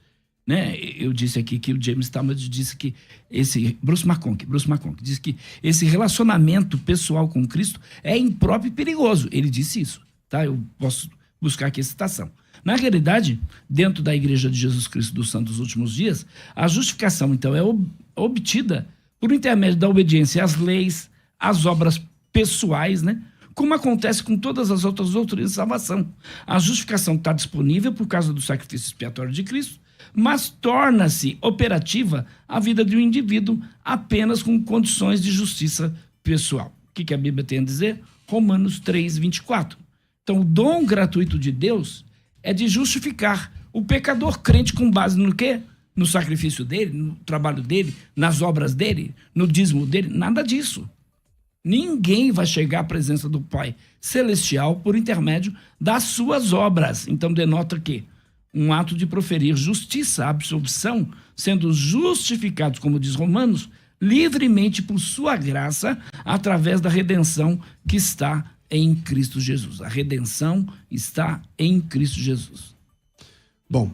Né? Eu disse aqui que o James Talmage disse que Bruce McConkie disse que esse relacionamento pessoal com Cristo é impróprio e perigoso. Ele disse isso, tá? Eu posso buscar aqui a citação. Na realidade, dentro da Igreja de Jesus Cristo dos Santos dos Últimos Dias, a justificação, então, é obtida por intermédio da obediência às leis, às obras pessoais, né? Como acontece com todas as outras doutrinas de salvação. A justificação está disponível por causa do sacrifício expiatório de Cristo, mas torna-se operativa a vida de um indivíduo apenas com condições de justiça pessoal. O que a Bíblia tem a dizer? Romanos 3, 24. Então, o dom gratuito de Deus é de justificar o pecador crente com base no quê? No sacrifício dele, no trabalho dele, nas obras dele, no dízimo dele, nada disso. Ninguém vai chegar à presença do Pai Celestial por intermédio das suas obras. Então, denota que um ato de proferir justiça, absolvição, sendo justificados, como diz Romanos, livremente por sua graça, através da redenção que está em Cristo Jesus. A redenção está em Cristo Jesus. Bom,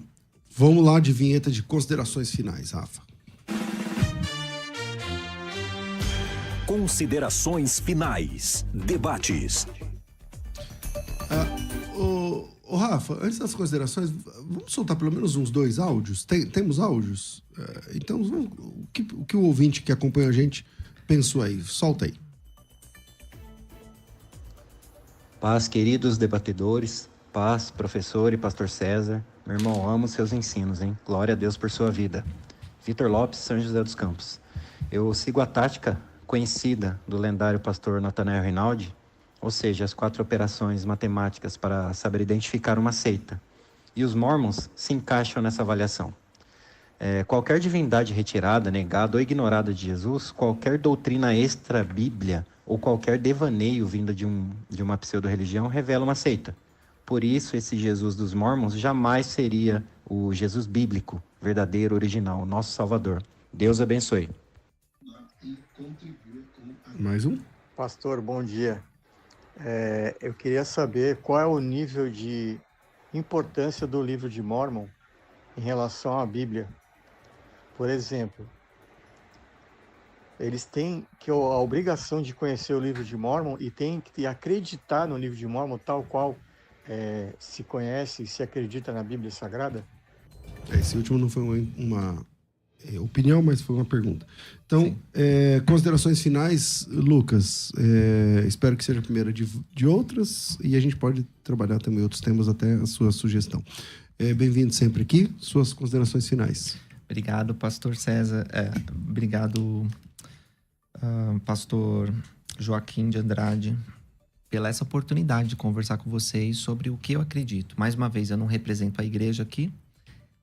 vamos lá de vinheta de considerações finais, Rafa. Considerações finais. Debates. Rafa, antes das considerações, vamos soltar pelo menos uns 2 áudios? Temos áudios? Então, o que o ouvinte que acompanha a gente pensou aí? Solta aí. Paz, queridos debatedores. Paz, professor e pastor César. Meu irmão, amo seus ensinos, hein? Glória a Deus por sua vida. Vitor Lopes, São José dos Campos. Eu sigo a tática conhecida do lendário pastor Nathanael Rinaldi, ou seja, as 4 operações matemáticas para saber identificar uma seita. E os mormons se encaixam nessa avaliação. Qualquer divindade retirada, negada ou ignorada de Jesus, qualquer doutrina extra-bíblia ou qualquer devaneio vinda de uma pseudo-religião revela uma seita. Por isso, esse Jesus dos mormons jamais seria o Jesus bíblico, verdadeiro, original, nosso Salvador. Deus abençoe. Mais um? Pastor, bom dia. Eu queria saber qual é o nível de importância do livro de Mórmon em relação à Bíblia. Por exemplo, eles têm a obrigação de conhecer o livro de Mórmon e têm que acreditar no livro de Mórmon tal qual se conhece e se acredita na Bíblia Sagrada? Esse último não foi uma opinião, mas foi uma pergunta. Então, considerações finais, Lucas. Espero que seja a primeira de outras e a gente pode trabalhar também outros temas até a sua sugestão. Bem-vindo sempre aqui. Suas considerações finais. Obrigado, pastor César. Obrigado, pastor Joaquim de Andrade, pela essa oportunidade de conversar com vocês sobre o que eu acredito. Mais uma vez, eu não represento a igreja aqui.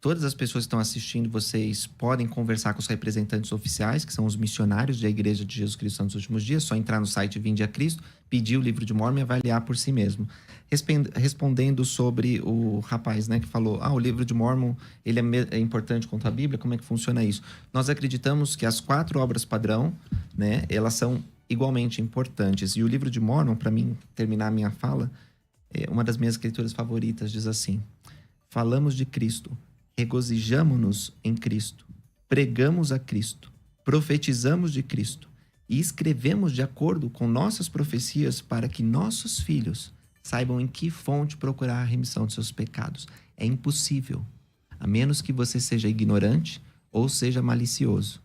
Todas as pessoas que estão assistindo, vocês podem conversar com os representantes oficiais, que são os missionários da Igreja de Jesus Cristo nos Últimos Dias. Só entrar no site Vinde a Cristo, pedir o livro de Mórmon e avaliar por si mesmo. Respondendo sobre o rapaz, né, que falou, o livro de Mórmon, ele é importante quanto a Bíblia, como é que funciona isso? Nós acreditamos que as 4 obras padrão, né, elas são igualmente importantes. E o livro de Mórmon, para mim terminar a minha fala, uma das minhas escrituras favoritas diz assim: falamos de Cristo, regozijamo-nos em Cristo, pregamos a Cristo, profetizamos de Cristo e escrevemos de acordo com nossas profecias para que nossos filhos saibam em que fonte procurar a remissão de seus pecados. É impossível, a menos que você seja ignorante ou seja malicioso,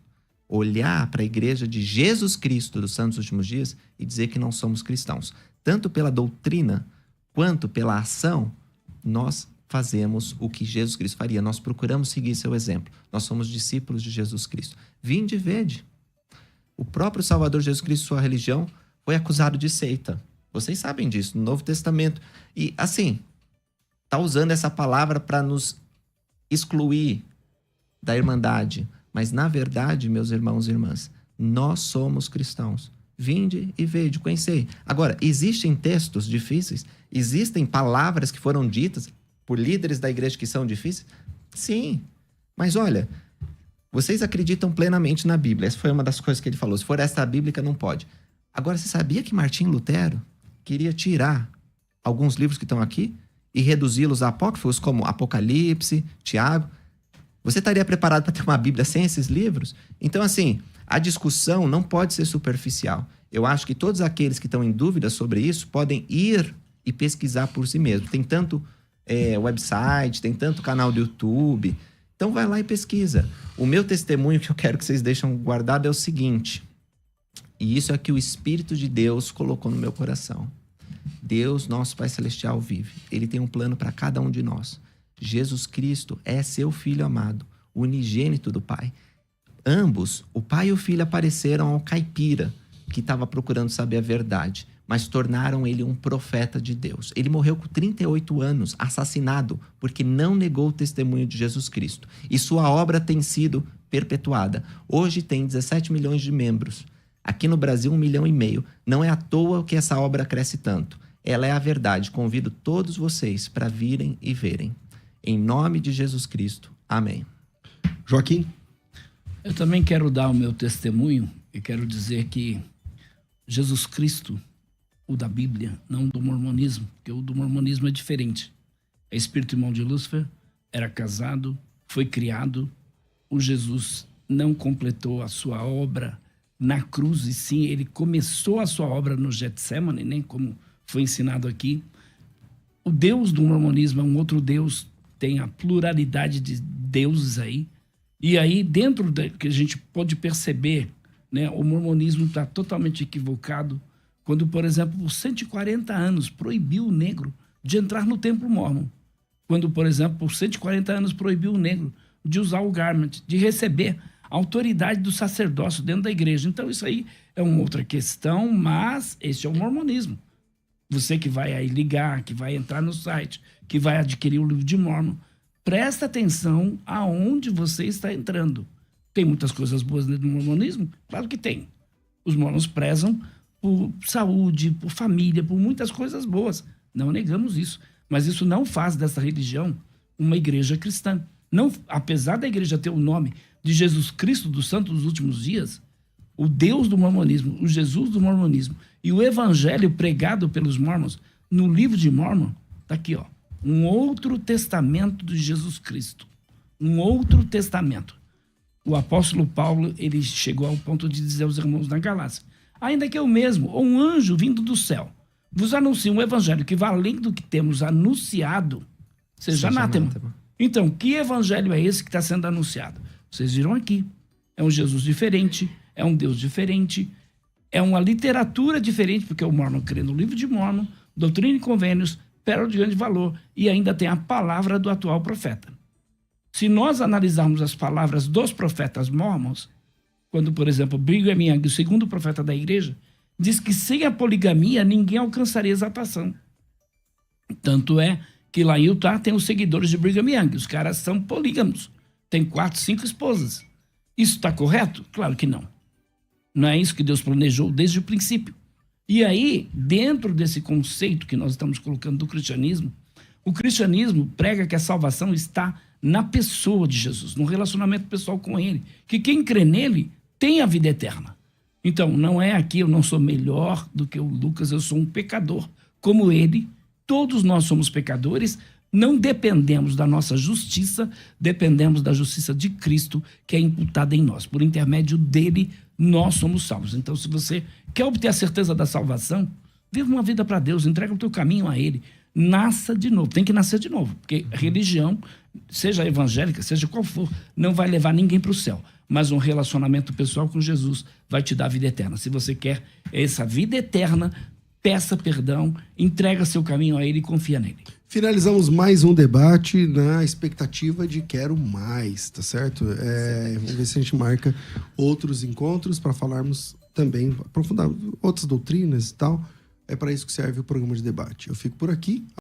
olhar para a igreja de Jesus Cristo dos Santos Últimos Dias e dizer que não somos cristãos. Tanto pela doutrina quanto pela ação, nós fazemos o que Jesus Cristo faria. Nós procuramos seguir seu exemplo. Nós somos discípulos de Jesus Cristo. Vinde e vede. O próprio Salvador Jesus Cristo, sua religião, foi acusado de seita. Vocês sabem disso, no Novo Testamento. E, assim, está usando essa palavra para nos excluir da irmandade. Mas, na verdade, meus irmãos e irmãs, nós somos cristãos. Vinde e vede, conhecei. Agora, existem textos difíceis? Existem palavras que foram ditas por líderes da igreja que são difíceis? Sim. Mas olha, vocês acreditam plenamente na Bíblia. Essa foi uma das coisas que ele falou. Se for esta bíblica, não pode. Agora, você sabia que Martim Lutero queria tirar alguns livros que estão aqui e reduzi-los a apócrifos, como Apocalipse, Tiago? Você estaria preparado para ter uma Bíblia sem esses livros? Então, assim, a discussão não pode ser superficial. Eu acho que todos aqueles que estão em dúvida sobre isso podem ir e pesquisar por si mesmos. Tem tanto website, tem tanto canal do YouTube. Então vai lá e pesquisa. O meu testemunho que eu quero que vocês deixem guardado é o seguinte, e isso é que o Espírito de Deus colocou no meu coração. Deus, nosso Pai Celestial, vive. Ele tem um plano para cada um de nós. Jesus Cristo é seu Filho amado, unigênito do Pai. Ambos, o Pai e o Filho, apareceram ao caipira que estava procurando saber a verdade, mas tornaram ele um profeta de Deus. Ele morreu com 38 anos, assassinado, porque não negou o testemunho de Jesus Cristo. E sua obra tem sido perpetuada. Hoje tem 17 milhões de membros. Aqui no Brasil, 1,5 milhão. Não é à toa que essa obra cresce tanto. Ela é a verdade. Convido todos vocês para virem e verem. Em nome de Jesus Cristo. Amém. Joaquim? Eu também quero dar o meu testemunho e quero dizer que Jesus Cristo, o da Bíblia, não do mormonismo, porque o do mormonismo é diferente. É espírito irmão de Lúcifer, era casado, foi criado. O Jesus não completou a sua obra na cruz, e sim, ele começou a sua obra no Getsemane, né, como foi ensinado aqui. O Deus do mormonismo é um outro Deus, tem a pluralidade de deuses aí. E aí, dentro da que a gente pode perceber, né, o mormonismo está totalmente equivocado quando, por exemplo, por 140 anos proibiu o negro de entrar no templo mórmon. Quando, por exemplo, por 140 anos proibiu o negro de usar o garment, de receber a autoridade do sacerdócio dentro da igreja. Então, isso aí é uma outra questão, mas esse é o mormonismo. Você que vai aí ligar, que vai entrar no site, que vai adquirir o livro de Mórmon, presta atenção aonde você está entrando. Tem muitas coisas boas dentro do mormonismo? Claro que tem. Os mormons prezam por saúde, por família, por muitas coisas boas. Não negamos isso. Mas isso não faz dessa religião uma igreja cristã. Não, apesar da igreja ter o nome de Jesus Cristo dos Santos dos Últimos Dias, o Deus do mormonismo, o Jesus do mormonismo e o evangelho pregado pelos mormons no livro de Mórmon, tá aqui, ó, um outro testamento de Jesus Cristo. Um outro testamento. O apóstolo Paulo, ele chegou ao ponto de dizer aos irmãos na Galácia: ainda que eu mesmo, ou um anjo vindo do céu, vos anuncie um evangelho que vá além do que temos anunciado, seja anátema. Então, que evangelho é esse que está sendo anunciado? Vocês viram aqui. É um Jesus diferente, é um Deus diferente, é uma literatura diferente, porque o Mórmon crê no livro de Mórmon, Doutrina e Convênios, Pérola de Grande Valor, e ainda tem a palavra do atual profeta. Se nós analisarmos as palavras dos profetas mormons, quando, por exemplo, Brigham Young, o segundo profeta da igreja, diz que sem a poligamia ninguém alcançaria exaltação. Tanto é que lá em Utah tem os seguidores de Brigham Young. Os caras são polígamos. Tem 4, 5 esposas. Isso está correto? Claro que não. Não é isso que Deus planejou desde o princípio. E aí, dentro desse conceito que nós estamos colocando do cristianismo, o cristianismo prega que a salvação está na pessoa de Jesus, no relacionamento pessoal com ele. Que quem crê nele tem a vida eterna. Então, não é aqui, eu não sou melhor do que o Lucas, eu sou um pecador. Como ele, todos nós somos pecadores, não dependemos da nossa justiça, dependemos da justiça de Cristo, que é imputada em nós. Por intermédio dele, nós somos salvos. Então, se você quer obter a certeza da salvação, viva uma vida para Deus, entrega o teu caminho a ele. Nasça de novo, tem que nascer de novo, porque religião, seja evangélica, seja qual for, não vai levar ninguém para o céu. Mas um relacionamento pessoal com Jesus vai te dar a vida eterna. Se você quer essa vida eterna, peça perdão, entrega seu caminho a ele e confia nele. Finalizamos mais um debate na expectativa de quero mais, tá certo? Vamos ver se a gente marca outros encontros para falarmos também, aprofundar outras doutrinas e tal. É para isso que serve o programa de debate. Eu fico por aqui.